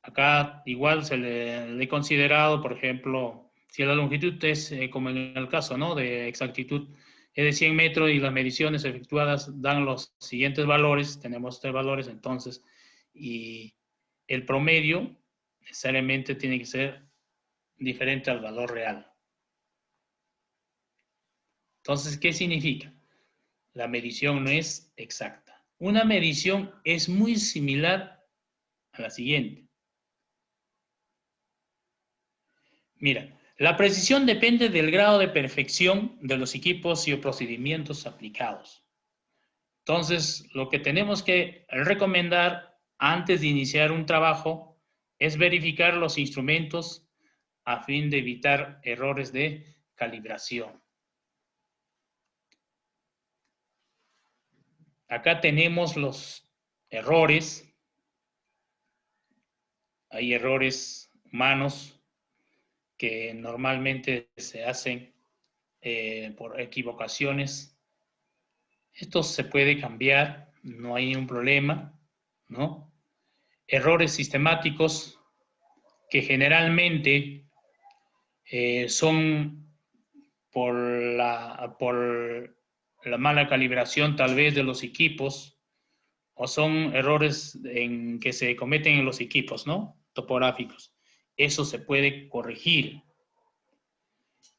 Acá igual se le he considerado, por ejemplo, si la longitud es, como en el caso, ¿no?, de exactitud, es de 100 metros y las mediciones efectuadas dan los siguientes valores, tenemos tres valores, entonces y el promedio necesariamente tiene que ser diferente al valor real. Entonces, ¿qué significa? La medición no es exacta. Una medición es muy similar a la siguiente. Mira, la precisión depende del grado de perfección de los equipos y procedimientos aplicados. Entonces, lo que tenemos que recomendar antes de iniciar un trabajo es verificar los instrumentos a fin de evitar errores de calibración. Acá tenemos los errores. Hay errores humanos que normalmente se hacen por equivocaciones. Esto se puede cambiar, no hay un problema, ¿no? Errores sistemáticos que generalmente son por la mala calibración tal vez de los equipos, o son errores que se cometen en los equipos, ¿no? Topográficos. Eso se puede corregir.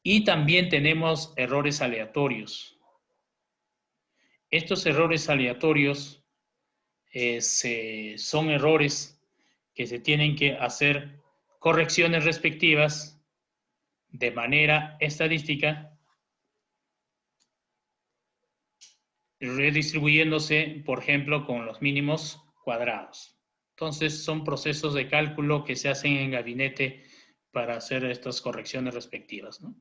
Y también tenemos errores aleatorios. Estos errores aleatorios son errores que se tienen que hacer correcciones respectivas de manera estadística, redistribuyéndose, por ejemplo, con los mínimos cuadrados. Entonces, son procesos de cálculo que se hacen en gabinete para hacer estas correcciones respectivas, ¿no?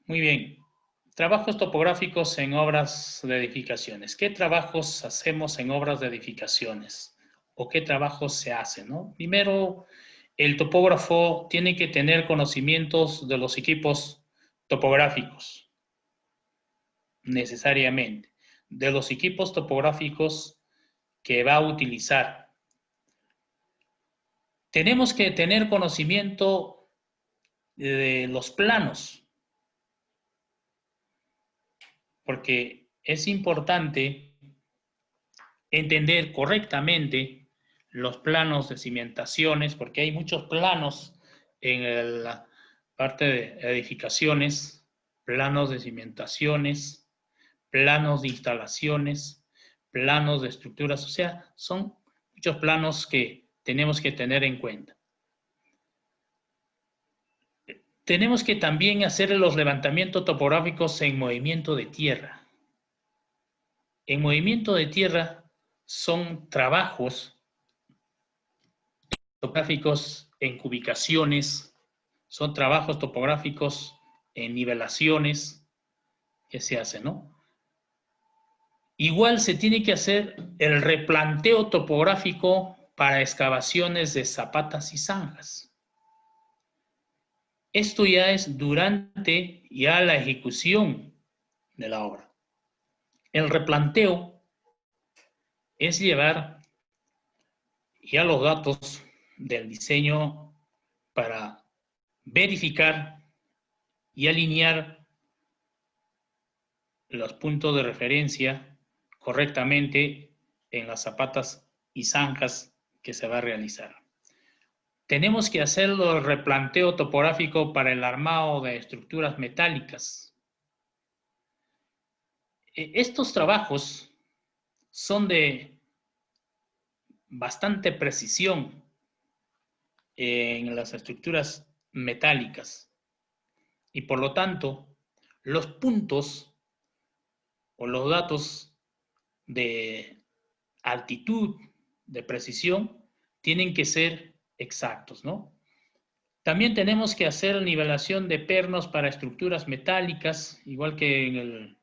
Muy bien. Trabajos topográficos en obras de edificaciones. ¿Qué trabajos hacemos en obras de edificaciones? ¿O qué trabajos se hacen, no? Primero, el topógrafo tiene que tener conocimientos de los equipos topográficos, necesariamente, de los equipos topográficos que va a utilizar. Tenemos que tener conocimiento de los planos, porque es importante entender correctamente los planos de cimentaciones, porque hay muchos planos en la parte de edificaciones, planos de cimentaciones, planos de instalaciones, planos de estructuras, o sea, son muchos planos que tenemos que tener en cuenta. Tenemos que también hacer los levantamientos topográficos en movimiento de tierra. En movimiento de tierra son trabajos topográficos en cubicaciones, son trabajos topográficos en nivelaciones que se hacen, ¿no? Igual se tiene que hacer el replanteo topográfico para excavaciones de zapatas y zanjas. Esto ya es durante ya la ejecución de la obra. El replanteo es llevar ya los datos del diseño para verificar y alinear los puntos de referencia correctamente en las zapatas y zanjas que se va a realizar. Tenemos que hacer el replanteo topográfico para el armado de estructuras metálicas. Estos trabajos son de bastante precisión en las estructuras metálicas y por lo tanto los puntos o los datos de altitud, de precisión, tienen que ser exactos, ¿no? También tenemos que hacer nivelación de pernos para estructuras metálicas, igual que en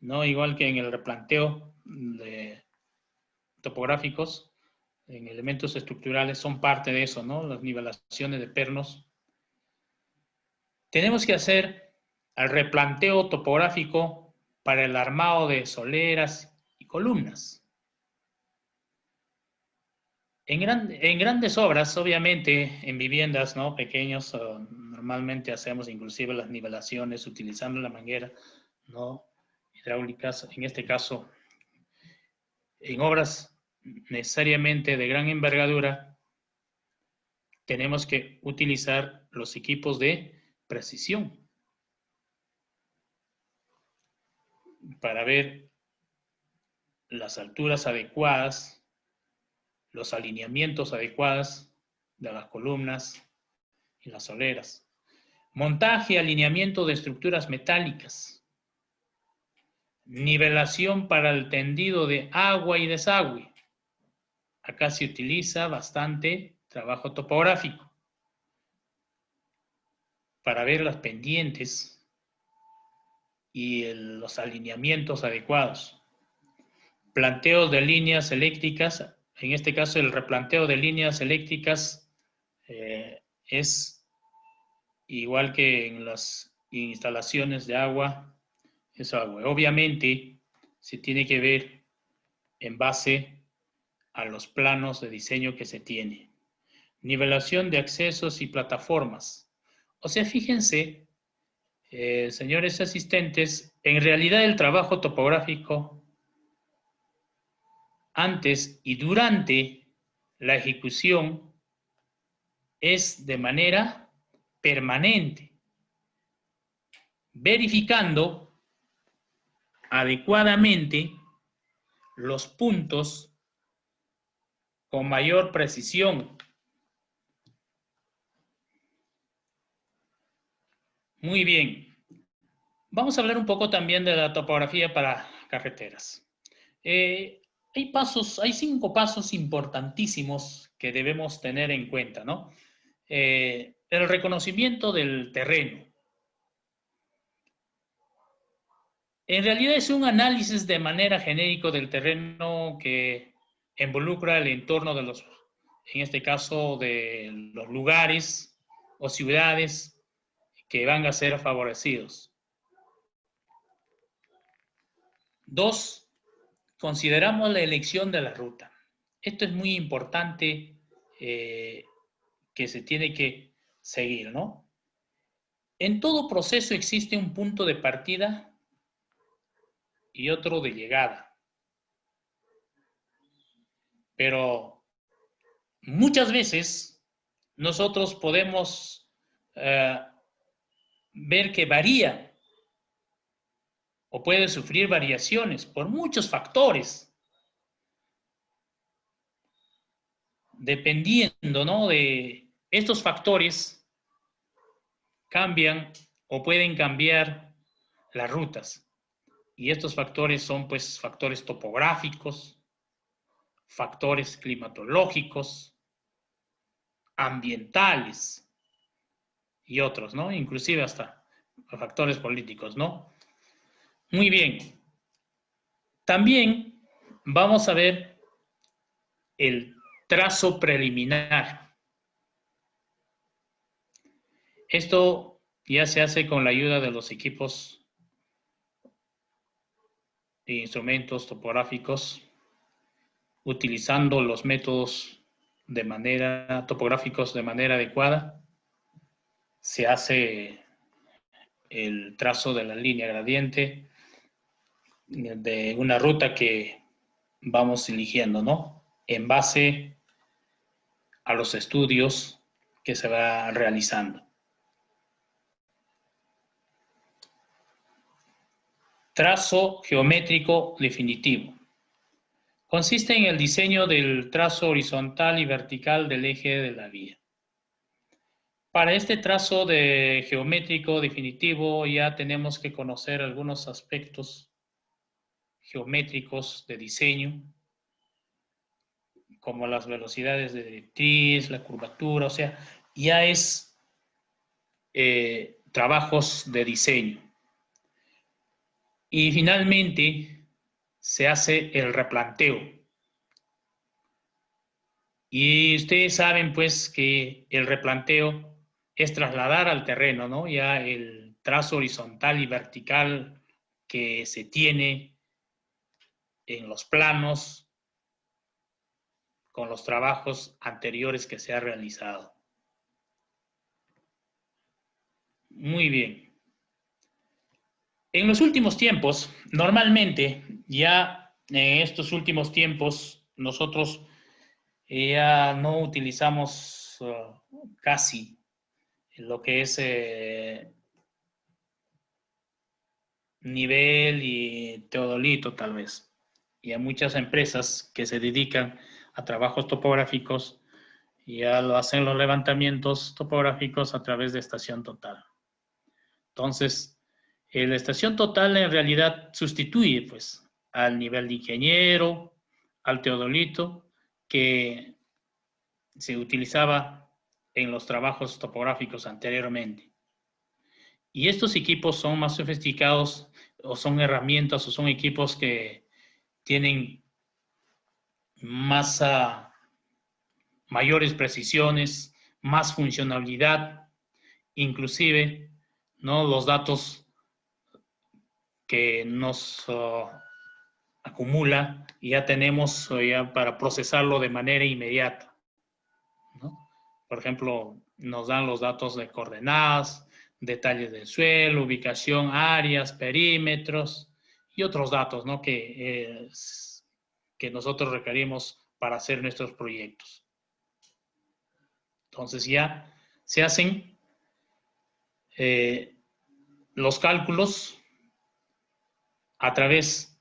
el replanteo de topográficos, en elementos estructurales son parte de eso, ¿no? Las nivelaciones de pernos. Tenemos que hacer el replanteo topográfico para el armado de soleras y columnas. En grandes obras, obviamente, en viviendas, ¿no? Pequeños, normalmente hacemos inclusive las nivelaciones utilizando la manguera, ¿no? Hidráulicas. En este caso, en obras necesariamente de gran envergadura, tenemos que utilizar los equipos de precisión para ver las alturas adecuadas, los alineamientos adecuados de las columnas y las soleras. Montaje y alineamiento de estructuras metálicas. Nivelación para el tendido de agua y desagüe. Acá se utiliza bastante trabajo topográfico para ver las pendientes y los alineamientos adecuados. Planteos de líneas eléctricas. En este caso, el replanteo de líneas eléctricas es igual que en las instalaciones de agua. Es agua. Obviamente, se tiene que ver en base a los planos de diseño que se tiene. Nivelación de accesos y plataformas. O sea, fíjense, señores asistentes, en realidad el trabajo topográfico antes y durante la ejecución es de manera permanente, verificando adecuadamente los puntos con mayor precisión. Muy bien. Vamos a hablar un poco también de la topografía para carreteras. Hay 5 pasos importantísimos que debemos tener en cuenta, ¿no? El reconocimiento del terreno. En realidad es un análisis de manera genérico del terreno que involucra el entorno de los, en este caso, de los lugares o ciudades que van a ser favorecidos. 2, consideramos la elección de la ruta. Esto es muy importante que se tiene que seguir, ¿no? En todo proceso existe un punto de partida y otro de llegada. Pero muchas veces nosotros podemos ver que varía o puede sufrir variaciones por muchos factores. Dependiendo, ¿no?, de estos factores, cambian o pueden cambiar las rutas. Y estos factores son, pues, factores topográficos, factores climatológicos, ambientales y otros, ¿no? Inclusive hasta factores políticos, ¿no? Muy bien. También vamos a ver el trazo preliminar. Esto ya se hace con la ayuda de los equipos e instrumentos topográficos, utilizando los métodos topográficos de manera adecuada. Se hace el trazo de la línea gradiente de una ruta que vamos eligiendo, ¿no?, en base a los estudios que se va realizando. Trazo geométrico definitivo. Consiste en el diseño del trazo horizontal y vertical del eje de la vía. Para este trazo geométrico definitivo ya tenemos que conocer algunos aspectos geométricos de diseño, como las velocidades de directriz, la curvatura, o sea, ya es trabajos de diseño. Y finalmente se hace el replanteo. Y ustedes saben, pues, que el replanteo es trasladar al terreno, ¿no?, ya el trazo horizontal y vertical que se tiene en los planos con los trabajos anteriores que se ha realizado. Muy bien. En los últimos tiempos, normalmente, ya en estos últimos tiempos, nosotros ya no utilizamos casi lo que es nivel y teodolito tal vez. Y hay muchas empresas que se dedican a trabajos topográficos y ya lo hacen los levantamientos topográficos a través de estación total. Entonces, la estación total en realidad sustituye pues al nivel de ingeniero, al teodolito, que se utilizaba en los trabajos topográficos anteriormente. Y estos equipos son más sofisticados o son herramientas o son equipos que tienen más mayores precisiones, más funcionalidad, inclusive, ¿no? Los datos que nos acumula y ya tenemos ya para procesarlo de manera inmediata, ¿no? Por ejemplo, nos dan los datos de coordenadas, detalles del suelo, ubicación, áreas, perímetros y otros datos, ¿no? que nosotros requerimos para hacer nuestros proyectos. Entonces ya se hacen los cálculos a través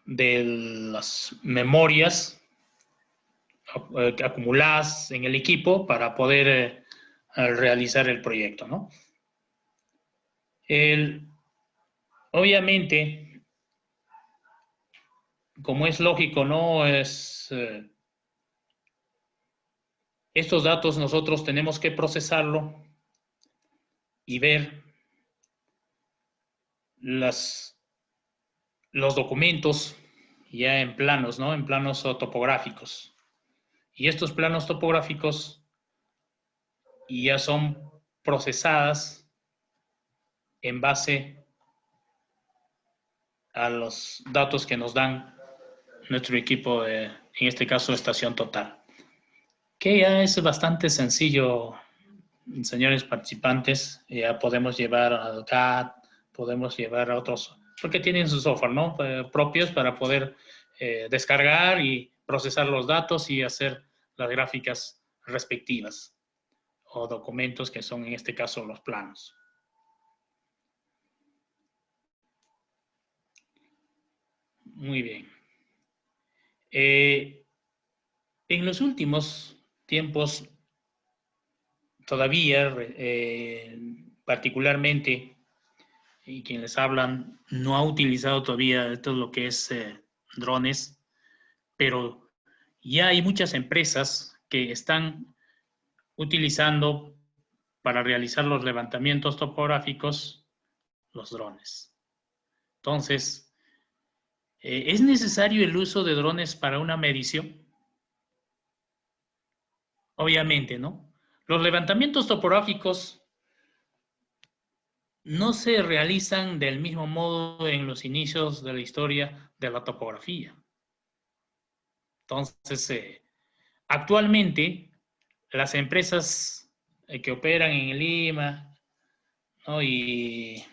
de las memorias acumuladas en el equipo para poder realizar el proyecto, ¿no? Obviamente, como es lógico, ¿no? Estos datos nosotros tenemos que procesarlo y ver los documentos ya en planos, ¿no? En planos topográficos. Y estos planos topográficos ya son procesadas en base a los datos que nos dan nuestro equipo, en este caso estación total. Que ya es bastante sencillo, señores participantes. Ya podemos llevar al CAD, podemos llevar a otros, porque tienen su software, ¿no? Propios para poder descargar y procesar los datos y hacer las gráficas respectivas o documentos que son en este caso los planos. Muy bien. En los últimos tiempos, todavía, particularmente, y quienes hablan, no ha utilizado todavía todo lo que es drones, pero ya hay muchas empresas que están utilizando para realizar los levantamientos topográficos los drones. Entonces, ¿es necesario el uso de drones para una medición? Obviamente, ¿no? Los levantamientos topográficos no se realizan del mismo modo en los inicios de la historia de la topografía. Entonces, actualmente, las empresas que operan en Lima, ¿no? Y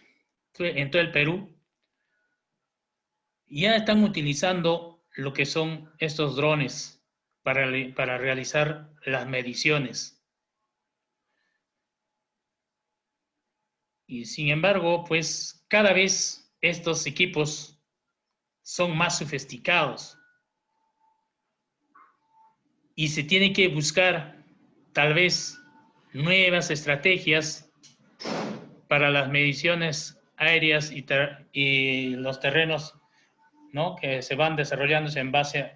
en todo el Perú, ya están utilizando lo que son estos drones para realizar las mediciones. Y sin embargo, pues cada vez estos equipos son más sofisticados y se tiene que buscar tal vez nuevas estrategias para las mediciones aéreas y los terrenos, ¿no? Que se van desarrollándose en base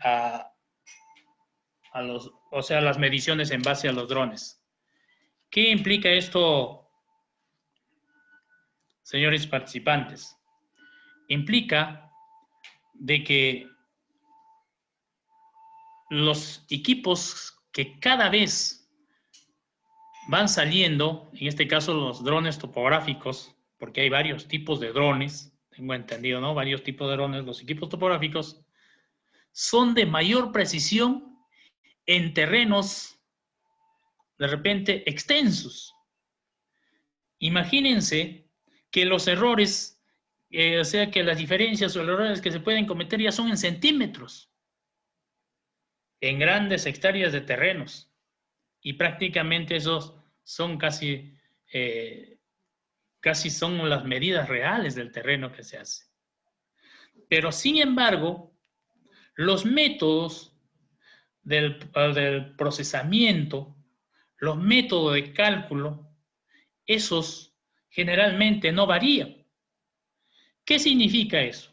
o sea, las mediciones en base a los drones. ¿Qué implica esto, señores participantes? Implica de que los equipos que cada vez van saliendo, en este caso los drones topográficos, porque hay varios tipos de drones, tengo entendido, ¿no? Varios tipos de drones, los equipos topográficos son de mayor precisión en terrenos de repente extensos. Imagínense que los errores, o sea que las diferencias o los errores que se pueden cometer ya son en centímetros. en grandes hectáreas de terrenos. Y prácticamente esos son casi son las medidas reales del terreno que se hace. Pero sin embargo, los métodos del procesamiento, los métodos de cálculo, esos generalmente no varían. ¿Qué significa eso?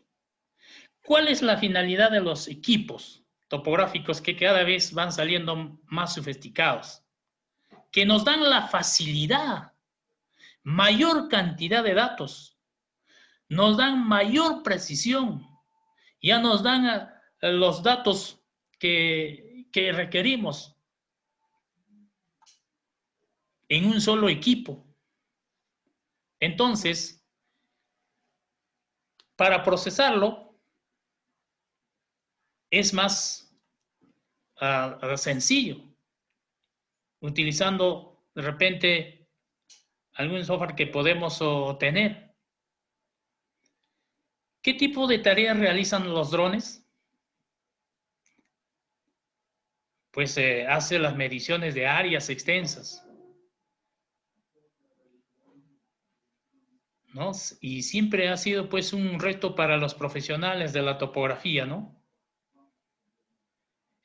¿Cuál es la finalidad de los equipos topográficos que cada vez van saliendo más sofisticados? Que nos dan la facilidad, mayor cantidad de datos, nos dan mayor precisión, ya nos dan los datos que requerimos en un solo equipo. Entonces, para procesarlo es más sencillo, utilizando de repente algún software que podemos tener. ¿Qué tipo de tareas realizan los drones? Pues hace las mediciones de áreas extensas, ¿no? Y siempre ha sido pues un reto para los profesionales de la topografía, ¿no?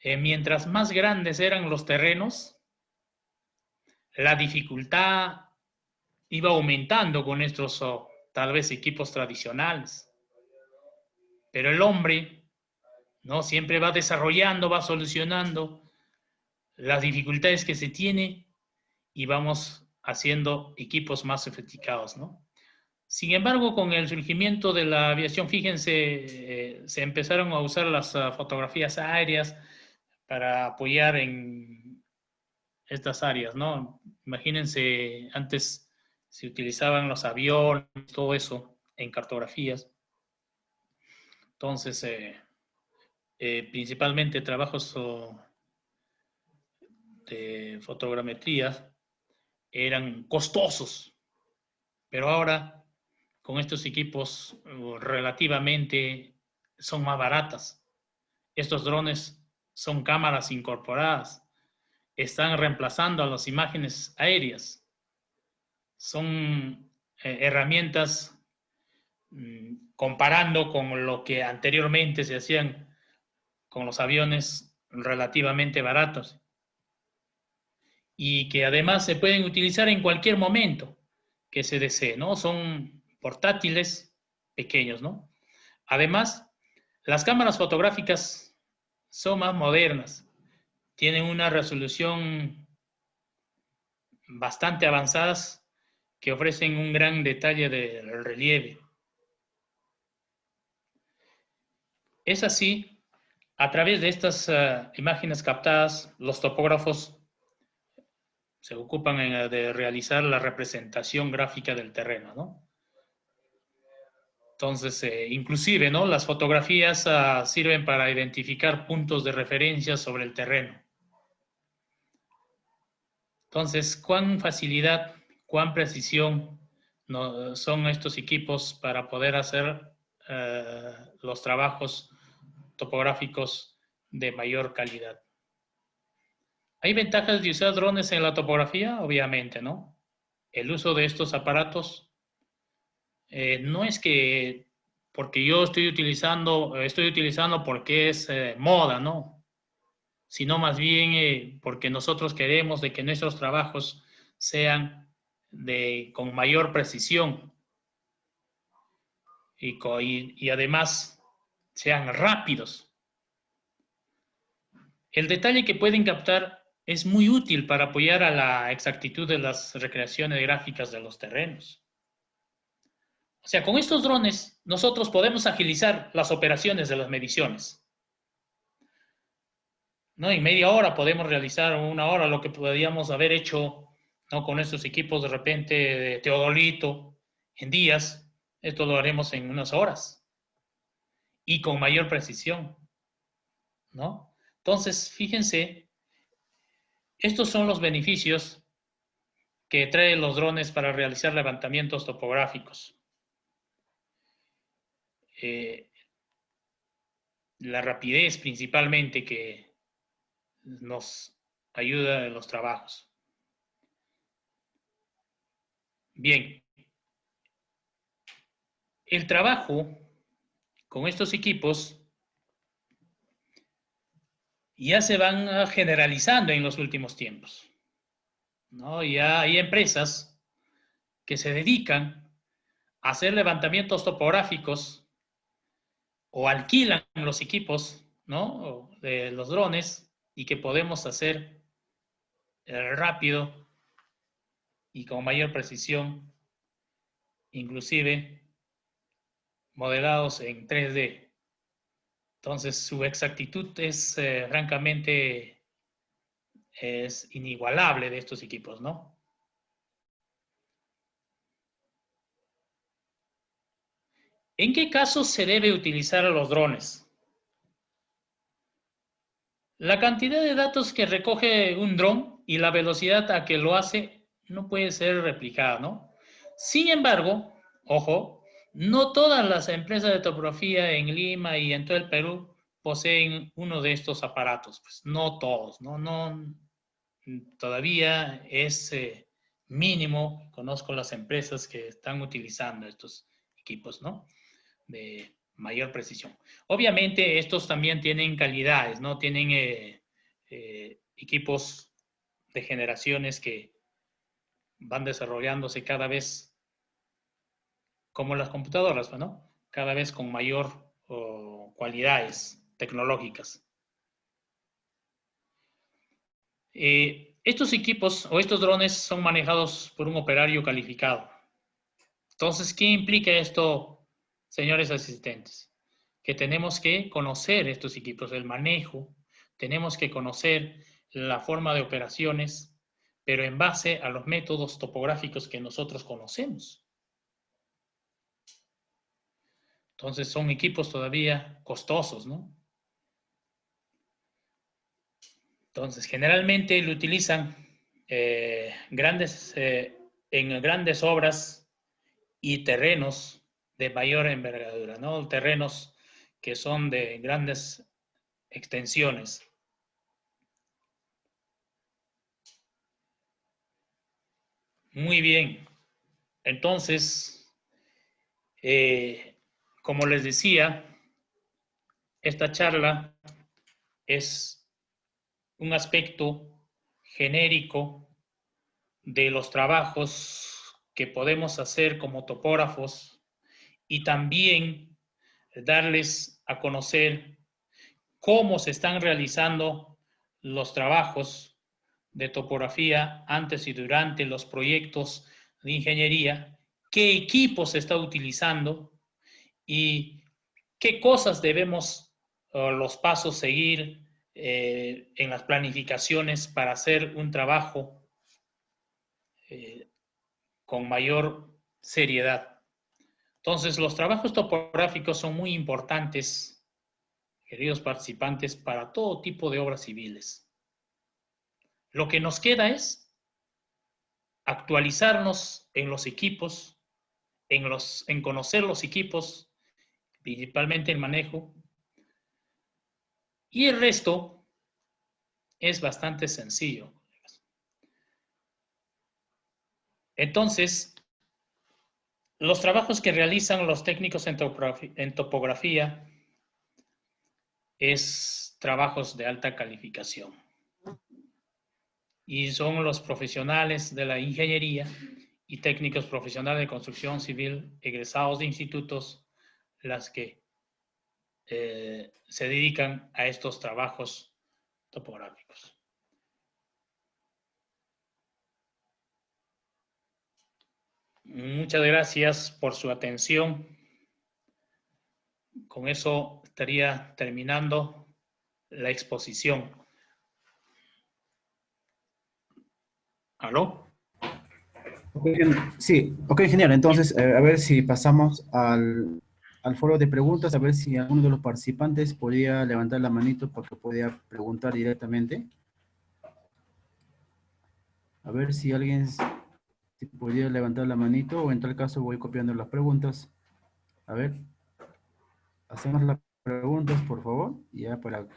Mientras más grandes eran los terrenos, la dificultad iba aumentando con estos tal vez equipos tradicionales. Pero el hombre, ¿no? Siempre va desarrollando, va solucionando las dificultades que se tiene y vamos haciendo equipos más sofisticados, ¿no? Sin embargo, con el surgimiento de la aviación, fíjense, se empezaron a usar las fotografías aéreas para apoyar en estas áreas, ¿no? Imagínense, antes se utilizaban los aviones, todo eso en cartografías. Entonces, principalmente trabajos de fotogrametría eran costosos, pero ahora con estos equipos relativamente son más baratas. Estos drones son cámaras incorporadas, están reemplazando a las imágenes aéreas. Son herramientas comparando con lo que anteriormente se hacían con los aviones relativamente baratos y que además se pueden utilizar en cualquier momento que se desee, ¿no? Son portátiles pequeños, ¿no? Además, las cámaras fotográficas son más modernas, tienen una resolución bastante avanzadas que ofrecen un gran detalle del relieve. Es así, a través de estas imágenes captadas, los topógrafos se ocupan de realizar la representación gráfica del terreno, ¿no? Entonces, inclusive, ¿no? Las fotografías sirven para identificar puntos de referencia sobre el terreno. Entonces, ¿cuán facilidad, cuán precisión son estos equipos para poder hacer los trabajos topográficos de mayor calidad? ¿Hay ventajas de usar drones en la topografía? Obviamente, ¿no? El uso de estos aparatos no es que porque yo estoy utilizando porque es moda, ¿no? Sino más bien porque nosotros queremos de que nuestros trabajos sean con mayor precisión y además sean rápidos. El detalle que pueden captar es muy útil para apoyar a la exactitud de las recreaciones gráficas de los terrenos. O sea, con estos drones nosotros podemos agilizar las operaciones de las mediciones, ¿no? En media hora podemos realizar, una hora, lo que podríamos haber hecho, ¿no? Con estos equipos de repente de teodolito en días. Esto lo haremos en unas horas y con mayor precisión, ¿no? Entonces, fíjense, estos son los beneficios que traen los drones para realizar levantamientos topográficos. La rapidez principalmente nos ayuda en los trabajos. Bien, el trabajo con estos equipos ya se van generalizando en los últimos tiempos, ¿no? Ya hay empresas que se dedican a hacer levantamientos topográficos o alquilan los equipos, ¿no? De los drones y que podemos hacer rápido y con mayor precisión, inclusive modelados en 3D. Entonces, su exactitud es francamente es inigualable de estos equipos, ¿no? ¿En qué casos se debe utilizar a los drones? La cantidad de datos que recoge un dron y la velocidad a que lo hace no puede ser replicada, ¿no? Sin embargo, ojo, no todas las empresas de topografía en Lima y en todo el Perú poseen uno de estos aparatos, pues no todos, no todavía es mínimo, conozco las empresas que están utilizando estos equipos, ¿no? De mayor precisión. Obviamente estos también tienen calidades, ¿no? Tienen equipos de generaciones que van desarrollándose cada vez como las computadoras, ¿no? Cada vez con mayor cualidades tecnológicas. Estos equipos o estos drones son manejados por un operario calificado. Entonces, ¿qué implica esto, señores asistentes? Que tenemos que conocer estos equipos, el manejo, tenemos que conocer la forma de operaciones, pero en base a los métodos topográficos que nosotros conocemos. Entonces, son equipos todavía costosos, ¿no? Entonces, generalmente lo utilizan en grandes obras y terrenos de mayor envergadura, ¿no? Terrenos que son de grandes extensiones. Muy bien. Entonces, como les decía, esta charla es un aspecto genérico de los trabajos que podemos hacer como topógrafos y también darles a conocer cómo se están realizando los trabajos de topografía antes y durante los proyectos de ingeniería, qué equipo se está utilizando y qué cosas debemos los pasos seguir en las planificaciones para hacer un trabajo con mayor seriedad. Entonces, los trabajos topográficos son muy importantes, queridos participantes, para todo tipo de obras civiles. Lo que nos queda es actualizarnos en los equipos, en conocer los equipos, principalmente el manejo, y el resto es bastante sencillo. Entonces, los trabajos que realizan los técnicos en topografía es trabajos de alta calificación. Y son los profesionales de la ingeniería y técnicos profesionales de construcción civil egresados de institutos las que se dedican a estos trabajos topográficos. Muchas gracias por su atención. Con eso estaría terminando la exposición. ¿Aló? Sí, ok, genial. Entonces, a ver si pasamos al foro de preguntas, a ver si alguno de los participantes podía levantar la manito para que pueda preguntar directamente. A ver si alguien podía levantar la manito o en tal caso voy copiando las preguntas. A ver, hacemos las preguntas, por favor, ya para...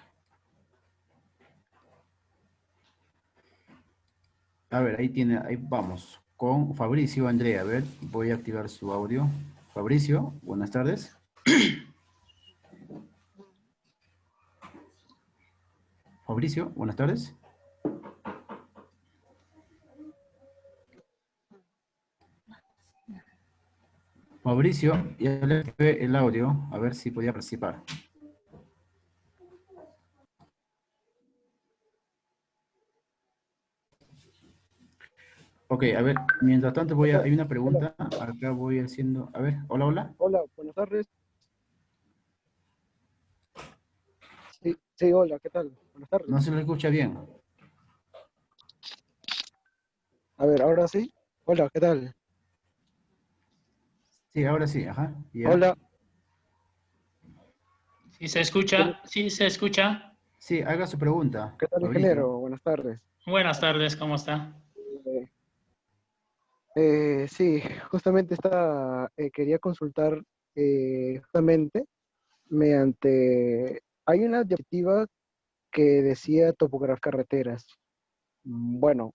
A ver, ahí tiene, ahí vamos. Con Fabricio Andrea. A ver, voy a activar su audio. Fabricio, buenas tardes. Fabricio, buenas tardes. Mauricio, ya le activé el audio, a ver si podía participar. Ok, a ver, mientras tanto hay una Hola, pregunta, acá voy haciendo, a ver, hola, hola. hola, buenas tardes. Sí, sí, hola, ¿qué tal? Buenas tardes. No se lo escucha bien. A ver, ahora sí. Hola, ¿qué tal? Sí, ahora sí, ajá, ya. Hola, ¿Sí se escucha? ¿Sí se escucha? Sí, haga su pregunta, ¿qué tal, Fabricio. ingeniero? Buenas tardes. Buenas tardes, ¿cómo está? Eh, sí, justamente quería consultar justamente mediante, hay una diapositiva que decía topografía carreteras. Bueno,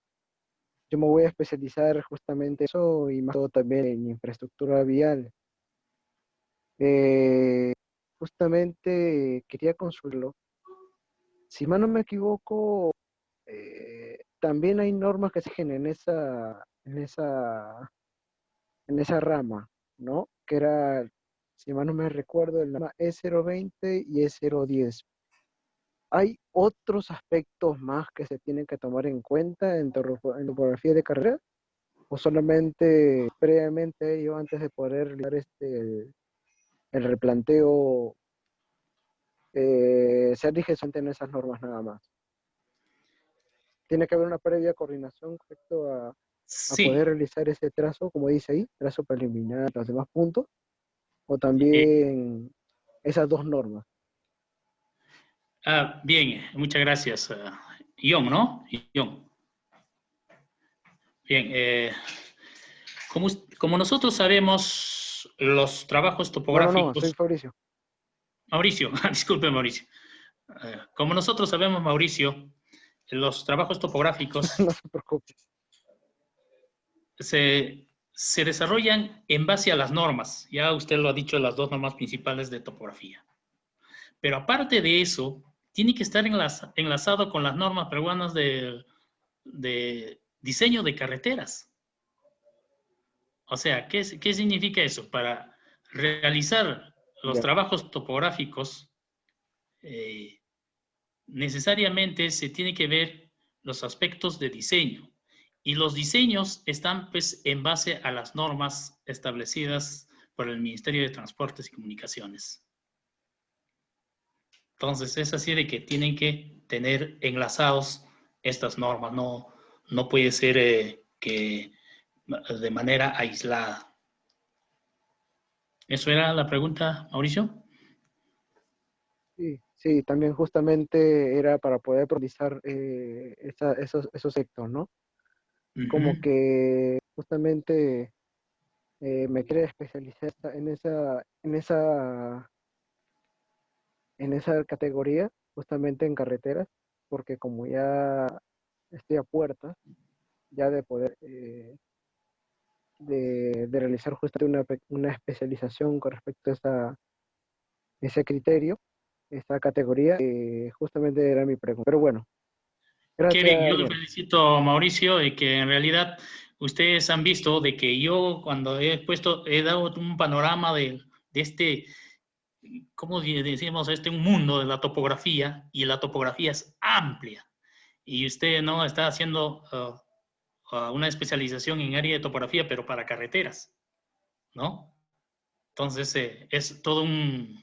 yo me voy a especializar justamente en eso y más todo también en infraestructura vial. Eh, Justamente quería consultarlo. Si mal no me equivoco, también hay normas que se rigen en esa rama, ¿no? Que era, si mal no me recuerdo, el norma E020 y E010. ¿Hay otros aspectos más que se tienen que tomar en cuenta en topografía de carrera? ¿O solamente previamente yo antes de poder realizar el replanteo se rige solamente en esas normas nada más? Tiene que haber una previa coordinación respecto a poder Sí. realizar ese trazo, como dice ahí, trazo preliminar, los demás puntos, o Eh, también esas dos normas. bien, muchas gracias. Ion, ¿no? Ion. Bien, como nosotros sabemos, los trabajos No, no, no, soy topográficos, Fabricio. Mauricio, disculpe Mauricio. Como nosotros sabemos, Mauricio, los trabajos topográficos No se preocupe. se desarrollan en base a las normas. Ya usted lo ha dicho, las dos normas principales de topografía. Pero aparte de eso, tiene que estar enlazado con las normas peruanas de diseño de carreteras. O sea, ¿qué significa eso? Para realizar los Ya, trabajos topográficos, necesariamente se tiene que ver los aspectos de diseño. Y los diseños están pues en base a las normas establecidas por el Ministerio de Transportes y Comunicaciones. Entonces es así de que tienen que tener enlazados estas normas, no puede ser que de manera aislada. ¿Eso era la pregunta, Mauricio? sí, sí, también justamente era para poder priorizar esos sectores, ¿no? Uh Como -huh. que justamente me quiero especializar en esa categoría, justamente en carreteras, porque como ya estoy a puertas ya de poder de realizar justamente una especialización con respecto a ese criterio, esa categoría, justamente era mi pregunta. Pero bueno, Qué bien, gracias, yo lo ingeniero. felicito, Mauricio, de que en realidad ustedes han visto de que yo cuando he dado un panorama de este, ¿cómo decimos? Un mundo de la topografía, y la topografía es amplia. Y usted no está haciendo una especialización en área de topografía, pero para carreteras, ¿no? Entonces es todo un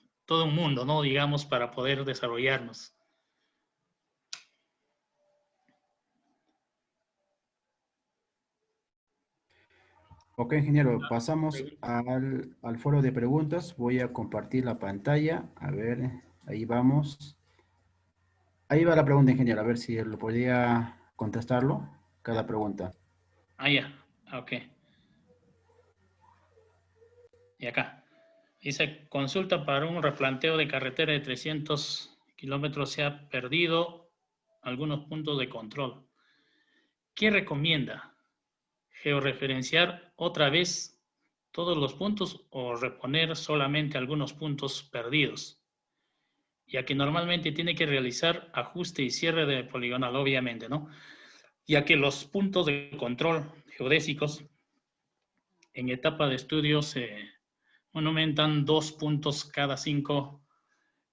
mundo, ¿no? Digamos, para poder desarrollarnos. Ok, ingeniero, pasamos al foro de preguntas. Voy a compartir la pantalla. A ver, ahí vamos. Ahí va la pregunta, ingeniero. A ver si lo podría contestarlo. Cada pregunta. Ya, ok. Y acá. Dice, consulta para un replanteo de carretera de 300 kilómetros se ha perdido algunos puntos de control. ¿qué recomienda? ¿Georreferenciar otra vez todos los puntos o reponer solamente algunos puntos perdidos? Ya que normalmente tiene que realizar ajuste y cierre de poligonal, obviamente, ¿no? Ya que los puntos de control geodésicos en etapa de estudio se monumentan 2 puntos cada 5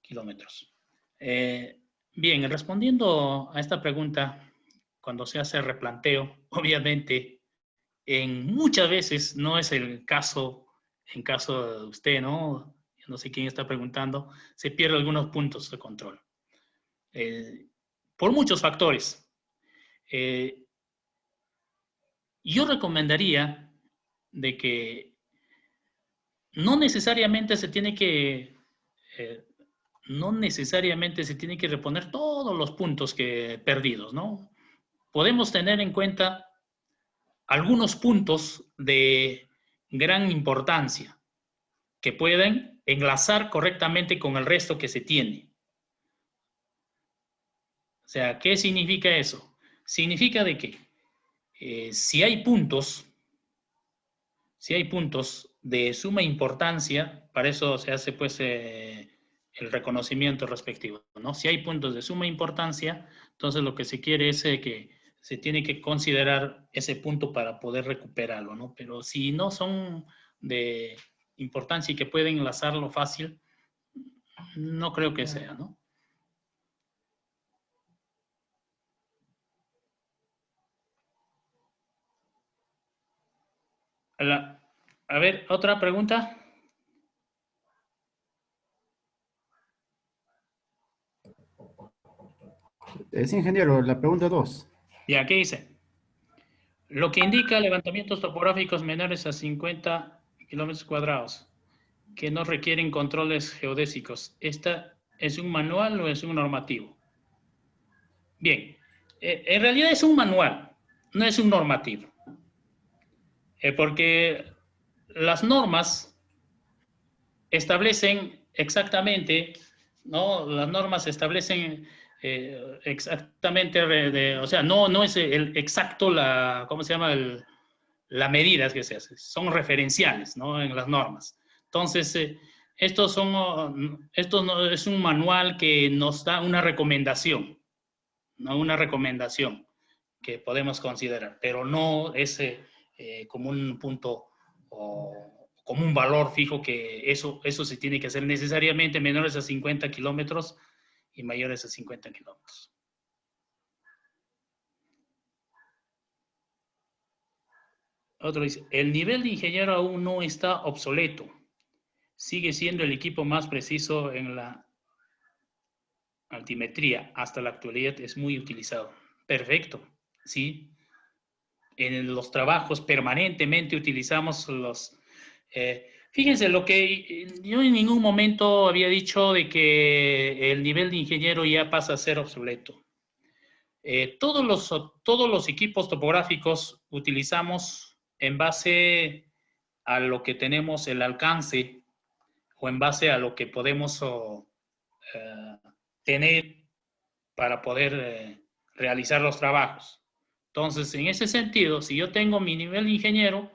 kilómetros. Bien, respondiendo a esta pregunta, cuando se hace replanteo, obviamente, muchas veces no es el caso, en caso de usted, ¿no? No sé quién está preguntando, se pierden algunos puntos de control. Por muchos factores. Yo recomendaría de que no necesariamente se tiene que reponer todos los puntos perdidos, ¿no? Podemos tener en cuenta algunos puntos de gran importancia que pueden enlazar correctamente con el resto que se tiene. O sea, ¿qué significa eso? Significa de que si hay puntos de suma importancia, para eso se hace pues el reconocimiento respectivo, ¿no? Si hay puntos de suma importancia, entonces lo que se quiere es que se tiene que considerar ese punto para poder recuperarlo, ¿no? Pero si no son de importancia y que pueden enlazarlo fácil, no creo que sea, ¿no? A ver, otra pregunta. Sí, ingeniero, la pregunta 2. Ya, ¿qué dice? Lo que indica levantamientos topográficos menores a 50 kilómetros cuadrados que no requieren controles geodésicos. ¿Esta es un manual o es un normativo? Bien, en realidad es un manual, no es un normativo. Porque las normas establecen exactamente, ¿no? Las normas establecen exactamente, o sea, no es el exacto, ¿cómo se llama? La medida que se hace. Son referenciales, ¿no? En las normas. Entonces, esto no, es un manual que nos da una recomendación, ¿no? Una recomendación que podemos considerar, pero no es como un punto o como un valor fijo que eso se tiene que hacer necesariamente menores a 50 kilómetros y mayores a 50 kilómetros. Otro dice, el nivel de ingeniero aún no está obsoleto. Sigue siendo el equipo más preciso en la altimetría. Hasta la actualidad es muy utilizado. Perfecto, sí. En los trabajos permanentemente utilizamos los... fíjense, lo que yo en ningún momento había dicho de que el nivel de ingeniero ya pasa a ser obsoleto. Todos los equipos topográficos utilizamos en base a lo que tenemos el alcance o en base a lo que podemos tener para poder realizar los trabajos. Entonces, en ese sentido, si yo tengo mi nivel de ingeniero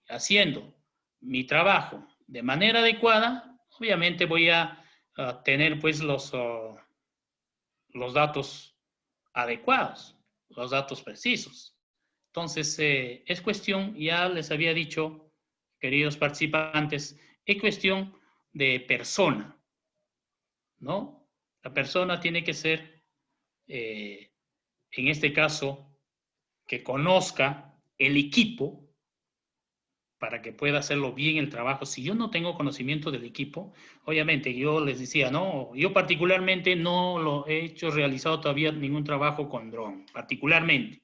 haciendo mi trabajo de manera adecuada, obviamente voy a tener pues los datos adecuados, los datos precisos. Entonces, es cuestión, ya les había dicho, queridos participantes, es cuestión de persona, ¿no? La persona tiene que ser, en este caso, que conozca el equipo para que pueda hacerlo bien el trabajo. Si yo no tengo conocimiento del equipo, obviamente yo les decía, no, yo particularmente no lo he realizado todavía ningún trabajo con dron, particularmente,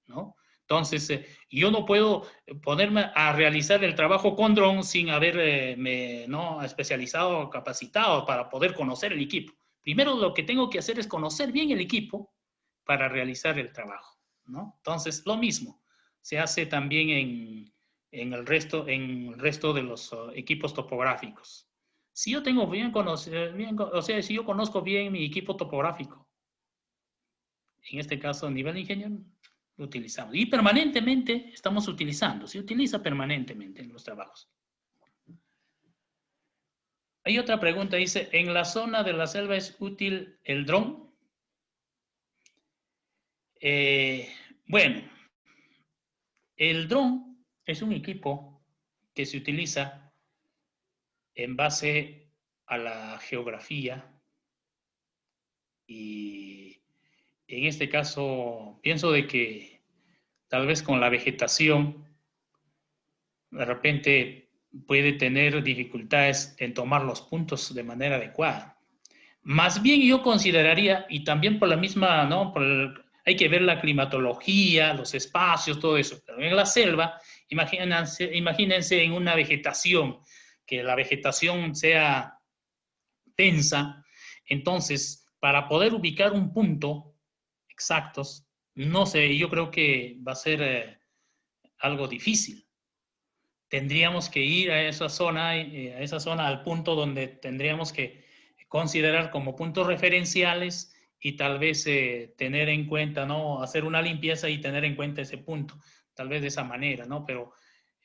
¿no? Entonces, yo no puedo ponerme a realizar el trabajo con dron sin haberme ¿no? especializado o capacitado para poder conocer el equipo. Primero lo que tengo que hacer es conocer bien el equipo para realizar el trabajo, ¿no? Entonces, lo mismo se hace también en el resto de los equipos topográficos. Si yo tengo o sea, si yo conozco bien mi equipo topográfico, en este caso, a nivel de ingeniero, lo utilizamos. Y permanentemente estamos utilizando. Se utiliza permanentemente en los trabajos. Hay otra pregunta, dice, ¿en la zona de la selva es útil el dron? Bueno, el dron es un equipo que se utiliza en base a la geografía y en este caso pienso de que tal vez con la vegetación de repente puede tener dificultades en tomar los puntos de manera adecuada. Más bien yo consideraría, y también por la misma, ¿no? Hay que ver la climatología, los espacios, todo eso. Pero en la selva, imagínense en una vegetación, que la vegetación sea densa. Entonces, para poder ubicar un punto exactos, no sé, yo creo que va a ser algo difícil. Tendríamos que ir a esa zona, al punto donde tendríamos que considerar como puntos referenciales y tal vez tener en cuenta, ¿no? Hacer una limpieza y tener en cuenta ese punto, tal vez de esa manera, ¿no? Pero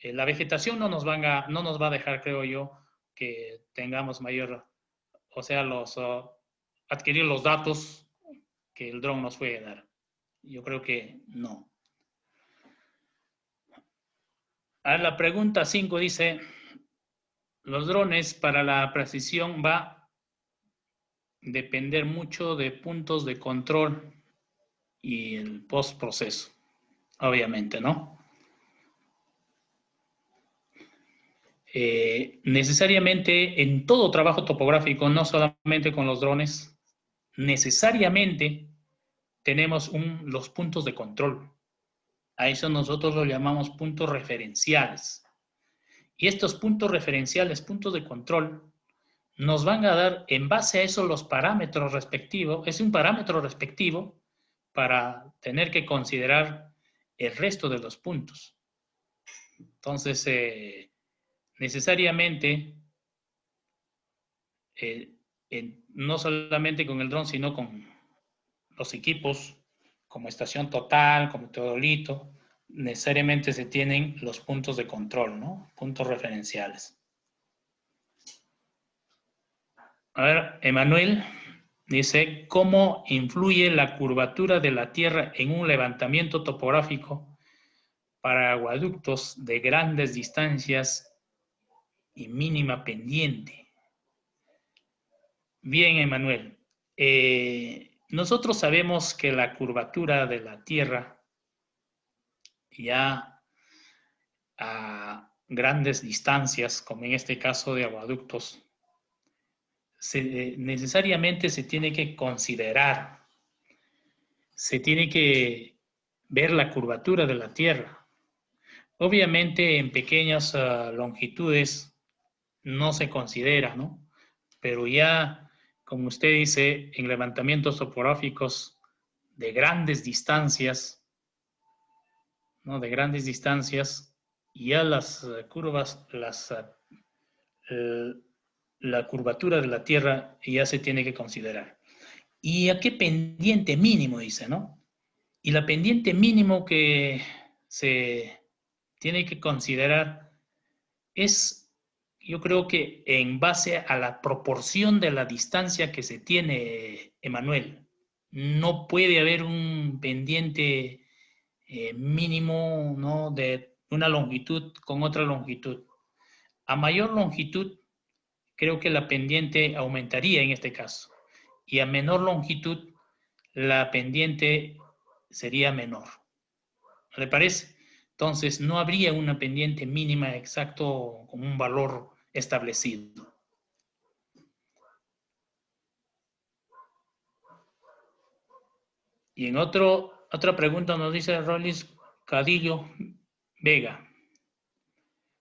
la vegetación no nos va a dejar, creo yo, que tengamos mayor, o sea, adquirir los datos que el dron nos puede dar. Yo creo que no. La pregunta 5 dice, los drones para la precisión va a depender mucho de puntos de control y el postproceso, obviamente, ¿no? Necesariamente en todo trabajo topográfico, no solamente con los drones, necesariamente tenemos los puntos de control. A eso nosotros lo llamamos puntos referenciales. Y estos puntos referenciales, puntos de control, nos van a dar en base a eso los parámetros respectivos. Es un parámetro respectivo para tener que considerar el resto de los puntos. Entonces, necesariamente, no solamente con el dron, sino con los equipos como estación total, como teodolito, necesariamente se tienen los puntos de control, ¿no? Puntos referenciales. A ver, Emanuel dice, ¿cómo influye la curvatura de la Tierra en un levantamiento topográfico para aguaductos de grandes distancias y mínima pendiente? Bien, Emanuel. Nosotros sabemos que la curvatura de la Tierra ya a grandes distancias, como en este caso de aguaductos, necesariamente se tiene que considerar, se tiene que ver la curvatura de la Tierra. Obviamente en pequeñas longitudes no se considera, ¿no? Pero ya, como usted dice, en levantamientos topográficos de grandes distancias, ¿no? De grandes distancias, ya las curvas, la curvatura de la Tierra ya se tiene que considerar. ¿Y a qué pendiente mínimo dice, no? Y la pendiente mínimo que se tiene que considerar es, yo creo que en base a la proporción de la distancia que se tiene, Emanuel. No puede haber un pendiente mínimo, ¿no? De una longitud con otra longitud. A mayor longitud, creo que la pendiente aumentaría en este caso. Y a menor longitud, la pendiente sería menor. ¿Le parece? Entonces, no habría una pendiente mínima exacto con un valor establecido. Y en otra pregunta nos dice Rolis Cadillo Vega.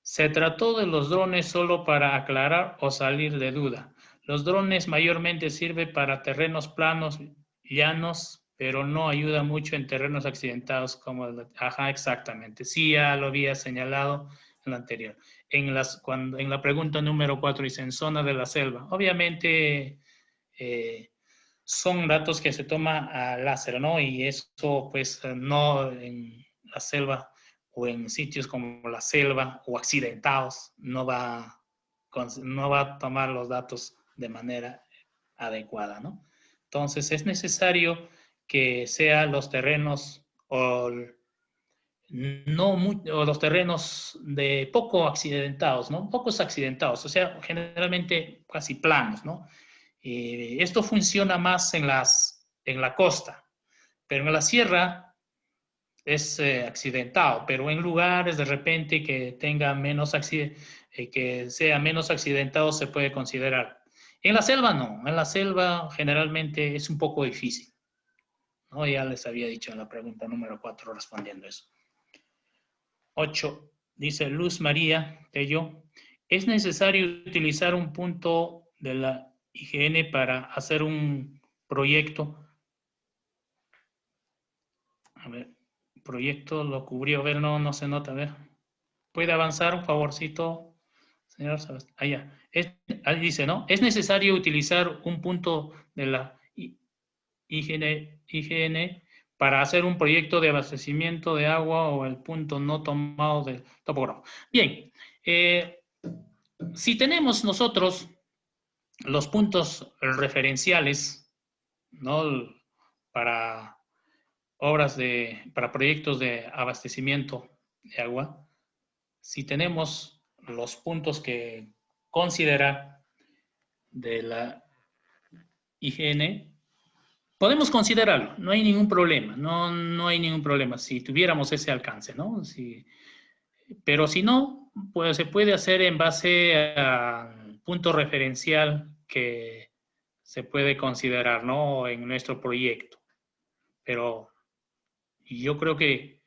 ¿Se trató de los drones solo para aclarar o salir de duda? Los drones mayormente sirven para terrenos planos, llanos, pero no ayuda mucho en terrenos accidentados como el... Ajá, exactamente. Sí, ya lo había señalado en la anterior. En la pregunta número 4 dice, en zona de la selva. Obviamente, son datos que se toma a láser, ¿no? Y eso, pues, no en la selva o en sitios como la selva o accidentados, no va a tomar los datos de manera adecuada, ¿no? Entonces, es necesario que sean los terrenos o los terrenos de poco accidentados, ¿no? Pocos accidentados, o sea, generalmente casi planos, ¿no? Esto funciona más en la costa, pero en la sierra es accidentado, pero en lugares de repente que tenga que sea menos accidentado se puede considerar. En la selva no, en la selva generalmente es un poco difícil, ¿no? Ya les había dicho en la pregunta número 4 respondiendo eso. 8, dice Luz María Tello, ¿es necesario utilizar un punto de la IGN para hacer un proyecto? A ver, proyecto lo cubrió, a ver, no se nota, a ver. ¿Puede avanzar un favorcito, señor Sebastián? Ahí dice, ¿no? ¿Es necesario utilizar un punto de la IGN para hacer un proyecto de abastecimiento de agua o el punto no tomado del topógrafo? Bien, si tenemos nosotros los puntos referenciales, ¿no? Para para proyectos de abastecimiento de agua, si tenemos los puntos que considera de la IGN, podemos considerarlo, no hay ningún problema, no hay ningún problema si tuviéramos ese alcance, ¿no? Pero si no, pues se puede hacer en base al punto referencial que se puede considerar, ¿no? En nuestro proyecto. Pero yo creo que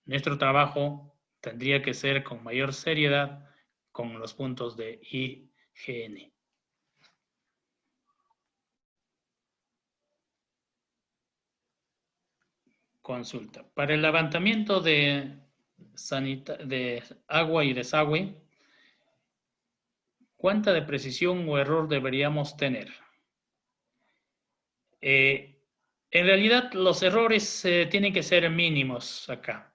nuestro trabajo tendría que ser con mayor seriedad con los puntos de IGN. Consulta. Para el levantamiento de agua y desagüe, ¿cuánta de precisión o error deberíamos tener? En realidad, los errores tienen que ser mínimos acá,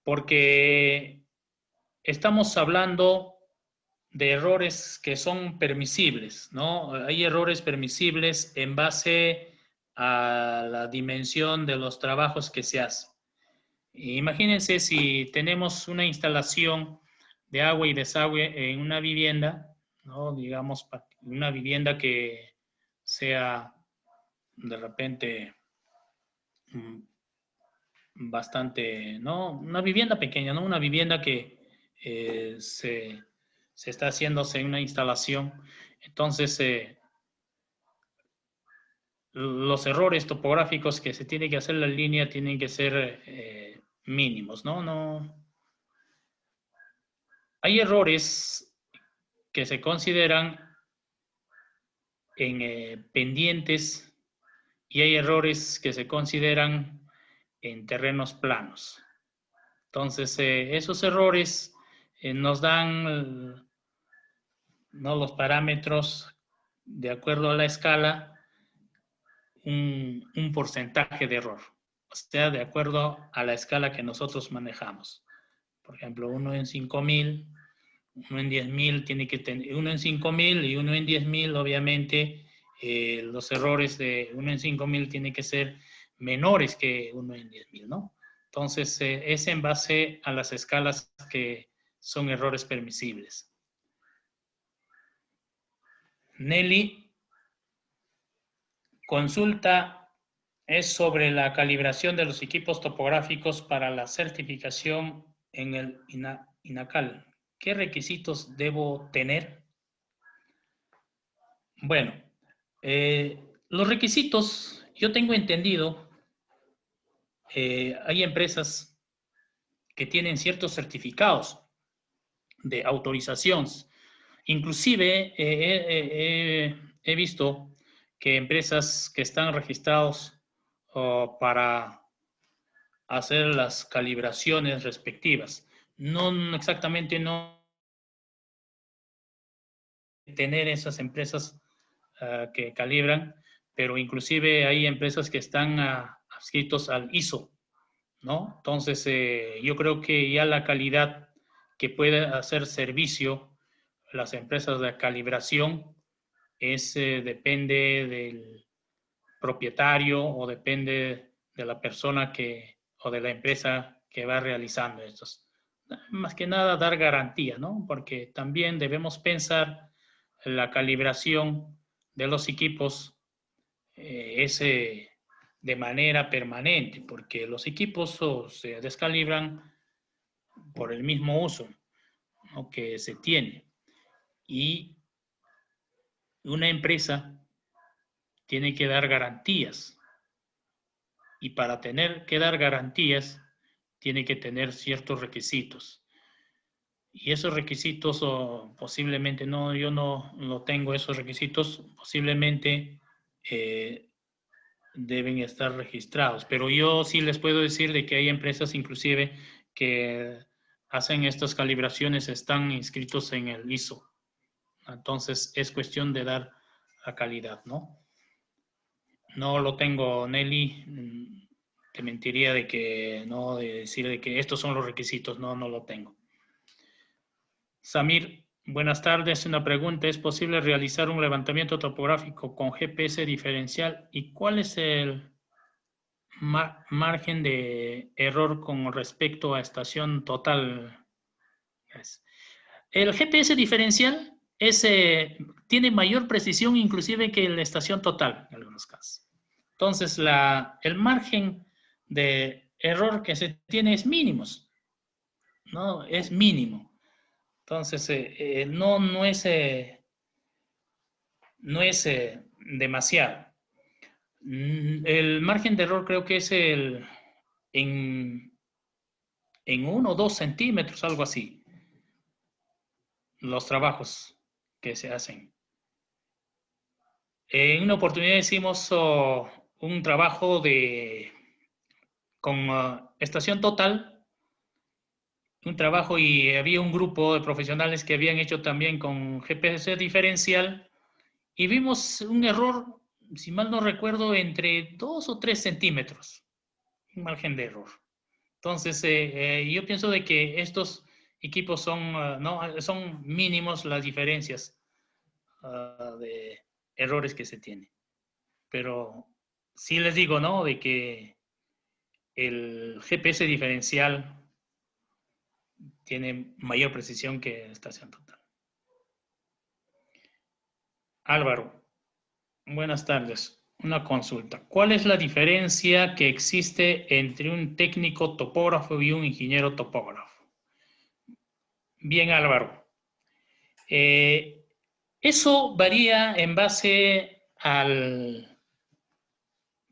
porque estamos hablando de errores que son permisibles, ¿no? Hay errores permisibles en base a la dimensión de los trabajos que se hacen. Imagínense si tenemos una instalación de agua y desagüe en una vivienda, ¿no? Digamos, una vivienda que sea de repente bastante, ¿no? Una vivienda pequeña, ¿no? Una vivienda que se está haciéndose una instalación. Entonces, los errores topográficos que se tiene que hacer en la línea tienen que ser mínimos, ¿no? Hay errores que se consideran en pendientes y hay errores que se consideran en terrenos planos. Entonces, esos errores nos dan ¿no? los parámetros de acuerdo a la escala, un porcentaje de error. O sea, de acuerdo a la escala que nosotros manejamos. Por ejemplo, 1 en 5,000, 1 en 10,000 tiene que tener, 1 en 5,000 y 1 en 10,000, obviamente, los errores de 1 en 5,000 tienen que ser menores que 1 en 10,000, ¿no? Entonces, es en base a las escalas que son errores permisibles. Nelly, consulta es sobre la calibración de los equipos topográficos para la certificación en el INACAL. ¿Qué requisitos debo tener? Bueno, los requisitos, yo tengo entendido, hay empresas que tienen ciertos certificados de autorizaciones. Inclusive he visto que empresas que están registrados para hacer las calibraciones respectivas, no exactamente no tener esas empresas que calibran, pero inclusive hay empresas que están adscritos al ISO, ¿no? Entonces, yo creo que ya la calidad que puede hacer servicio las empresas de calibración depende del propietario o depende de la persona o de la empresa que va realizando estos. Más que nada dar garantía, ¿no? Porque también debemos pensar la calibración de los equipos de manera permanente, porque los equipos se descalibran por el mismo uso, ¿no?, que se tiene. Y una empresa tiene que dar garantías. Y para tener que dar garantías, tiene que tener ciertos requisitos. Y esos requisitos, posiblemente yo no tengo esos requisitos, posiblemente deben estar registrados. Pero yo sí les puedo decir de que hay empresas inclusive que hacen estas calibraciones, están inscritos en el ISO. Entonces es cuestión de dar la calidad, ¿no? No lo tengo, Nelly. Te mentiría de decir de que estos son los requisitos. No lo tengo. Samir, buenas tardes. Una pregunta: ¿es posible realizar un levantamiento topográfico con GPS diferencial? ¿Y cuál es el margen de error con respecto a estación total? El GPS diferencial tiene mayor precisión inclusive que la estación total en algunos casos. Entonces, el margen de error que se tiene es mínimo, ¿no? Es mínimo. Entonces, no es demasiado. El margen de error creo que es en 1 o 2 centímetros, algo así, los trabajos que se hacen. En una oportunidad hicimos un trabajo con estación total, un trabajo, y había un grupo de profesionales que habían hecho también con GPS diferencial, y vimos un error, si mal no recuerdo, entre 2 o 3 centímetros, un margen de error. Entonces, yo pienso de que estos equipos son mínimos las diferencias de errores que se tienen. Pero sí les digo, ¿no?, de que el GPS diferencial tiene mayor precisión que estación total. Álvaro, buenas tardes. Una consulta: ¿cuál es la diferencia que existe entre un técnico topógrafo y un ingeniero topógrafo? Bien, Álvaro. Eso varía en base al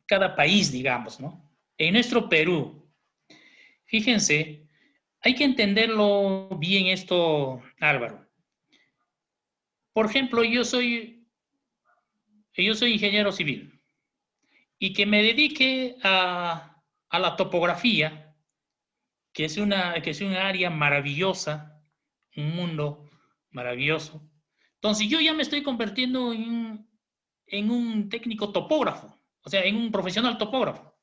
cada país, digamos, ¿no? En nuestro Perú, fíjense, hay que entenderlo bien esto, Álvaro. Por ejemplo, yo soy ingeniero civil y que me dedique a la topografía, que es una área maravillosa, un mundo maravilloso. Entonces yo ya me estoy convirtiendo en un técnico topógrafo, o sea, en un profesional topógrafo,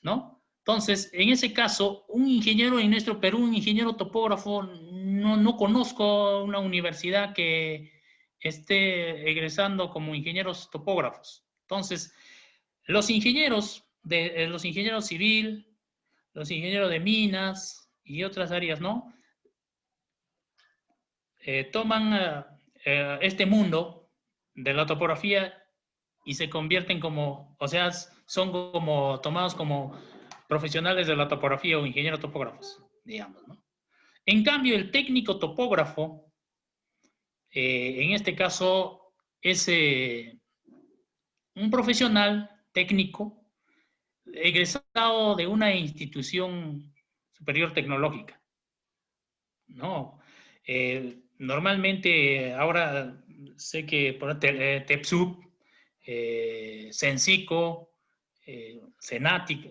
¿no? Entonces, en ese caso, un ingeniero en nuestro Perú, un ingeniero topógrafo, no conozco una universidad que esté egresando como ingenieros topógrafos. Entonces, los ingenieros civil, los ingenieros de minas y otras áreas, ¿no? Toman este mundo de la topografía y se convierten son como tomados como profesionales de la topografía o ingenieros topógrafos, digamos, ¿no? En cambio, el técnico topógrafo, en este caso, es un profesional técnico egresado de una institución superior tecnológica, ¿no? Normalmente, ahora sé que por TEPSUB, Sensico, Senati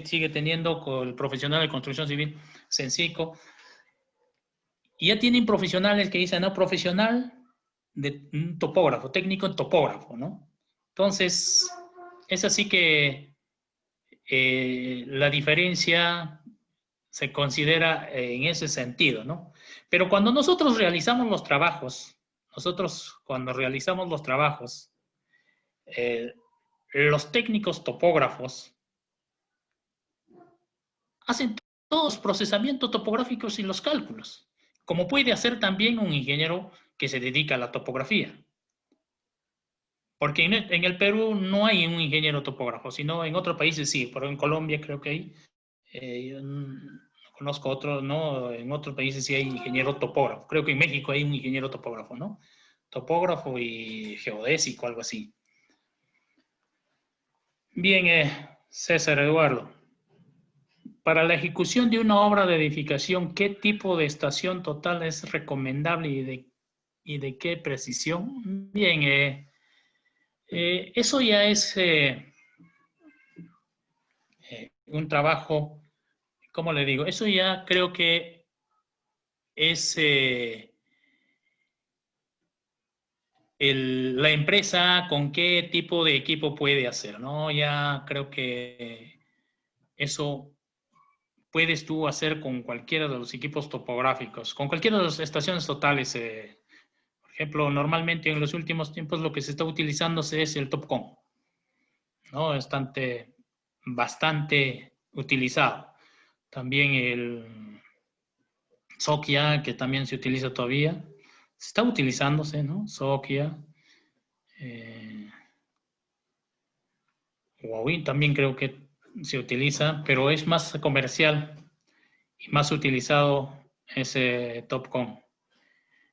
sigue teniendo con el profesional de construcción civil, Sensico, y ya tienen profesionales que dicen, no, profesional de un topógrafo, técnico en topógrafo, ¿no? Entonces, es así que la diferencia se considera en ese sentido, ¿no? Pero cuando nosotros realizamos los trabajos, los técnicos topógrafos hacen todos los procesamientos topográficos y los cálculos, como puede hacer también un ingeniero que se dedica a la topografía. Porque en el Perú no hay un ingeniero topógrafo, sino en otros países sí, pero en Colombia creo que hay. Yo no conozco otro, ¿no? En otros países sí hay ingeniero topógrafo. Creo que en México hay un ingeniero topógrafo, ¿no? Topógrafo y geodésico, algo así. Bien, César Eduardo. Para la ejecución de una obra de edificación, ¿qué tipo de estación total es recomendable y de qué precisión? Bien, eso ya es un trabajo, ¿cómo le digo? Eso ya creo que es la empresa con qué tipo de equipo puede hacer, ¿no? Ya creo que eso puedes tú hacer con cualquiera de los equipos topográficos, con cualquiera de las estaciones totales. Por ejemplo, normalmente en los últimos tiempos lo que se está utilizando es el TopCon, ¿no? Bastante utilizado. También el Sokia, que también se utiliza todavía. Está utilizándose, ¿no? Sokia. Huawei también creo que se utiliza, pero es más comercial y más utilizado ese TopCon.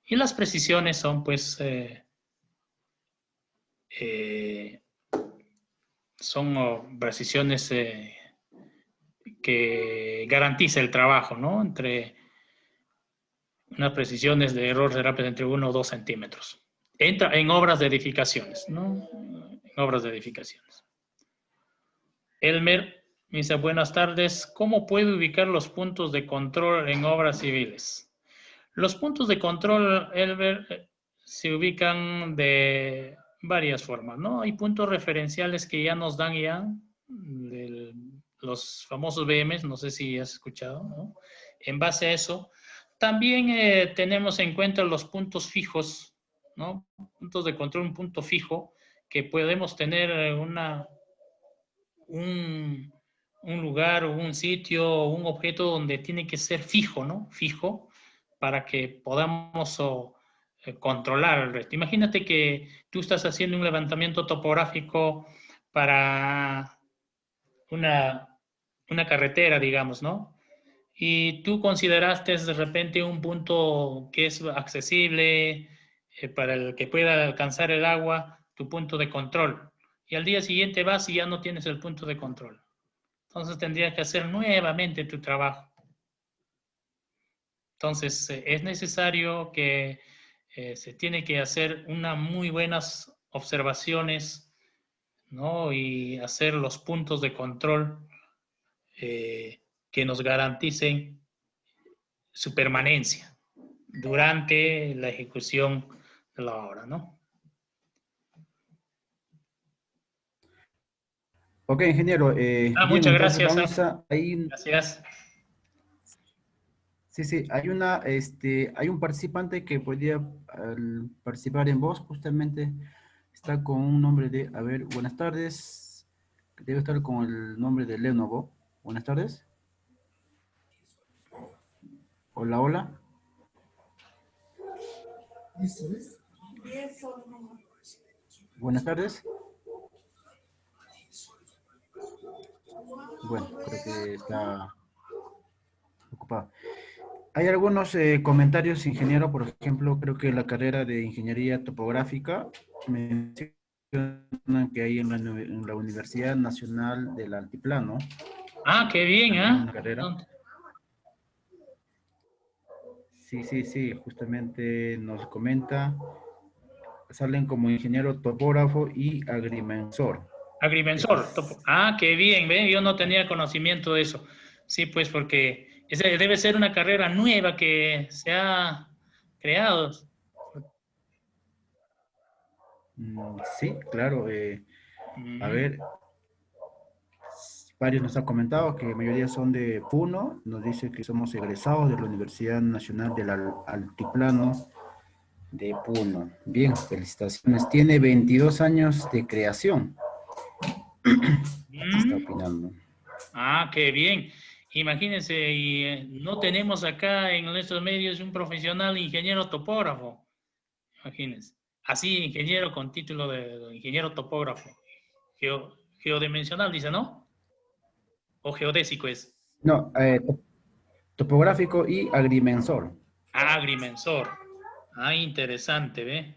Y las precisiones son, pues, son precisiones que garantiza el trabajo, ¿no? Entre unas precisiones de error será entre 1 o 2 centímetros. Entra en obras de edificaciones, ¿no? En obras de edificaciones. Elmer me dice, buenas tardes, ¿cómo puedo ubicar los puntos de control en obras civiles? Los puntos de control, Elmer, se ubican de varias formas, ¿no? Hay puntos referenciales que ya nos dan ya, los famosos BMs, no sé si has escuchado, ¿no? En base a eso, también tenemos en cuenta los puntos fijos, ¿no? Puntos de control, un punto fijo, que podemos tener un lugar o un sitio o un objeto donde tiene que ser fijo, ¿no? Fijo, para que podamos controlar el resto. Imagínate que tú estás haciendo un levantamiento topográfico para una carretera, digamos, ¿no? Y tú consideraste de repente un punto que es accesible para el que pueda alcanzar el agua, tu punto de control. Y al día siguiente vas y ya no tienes el punto de control. Entonces tendrías que hacer nuevamente tu trabajo. Entonces es necesario que se tiene que hacer unas muy buenas observaciones, ¿no? Y hacer los puntos de control que nos garanticen su permanencia durante la ejecución de la obra, ¿no? Ok, ingeniero. Bien, Muchas entonces gracias. vamos a... Gracias. Sí, hay un participante que podría participar en voz, justamente está con un nombre de, a ver, buenas tardes, debe estar con el nombre de Lenovo. Buenas tardes. Hola, hola. Buenas tardes. Bueno, creo que está ocupado. Hay algunos comentarios, ingeniero, por ejemplo, creo que la carrera de ingeniería topográfica mencionan que hay en la Universidad Nacional del Altiplano. Ah, qué bien, ¿eh? Una carrera. Sí, justamente nos comenta, salen como ingeniero topógrafo y agrimensor. Agrimensor. Ah, qué bien, ¿ve? Yo no tenía conocimiento de eso. Sí, pues porque debe ser una carrera nueva que se ha creado. Sí, claro. A Ujú. ver, varios nos han comentado que la mayoría son de Puno. Nos dice que somos egresados de la Universidad Nacional del Altiplano de Puno. Bien, felicitaciones. Tiene 22 años de creación. Está Mm. opinando. Ah, qué bien. Imagínense, y no tenemos acá en nuestros medios un profesional ingeniero topógrafo. Imagínense. Así, ingeniero con título de ingeniero topógrafo. Geodimensional, dice, ¿no? O geodésico es. No, topográfico y agrimensor. Agrimensor. Ah, interesante, ¿ve?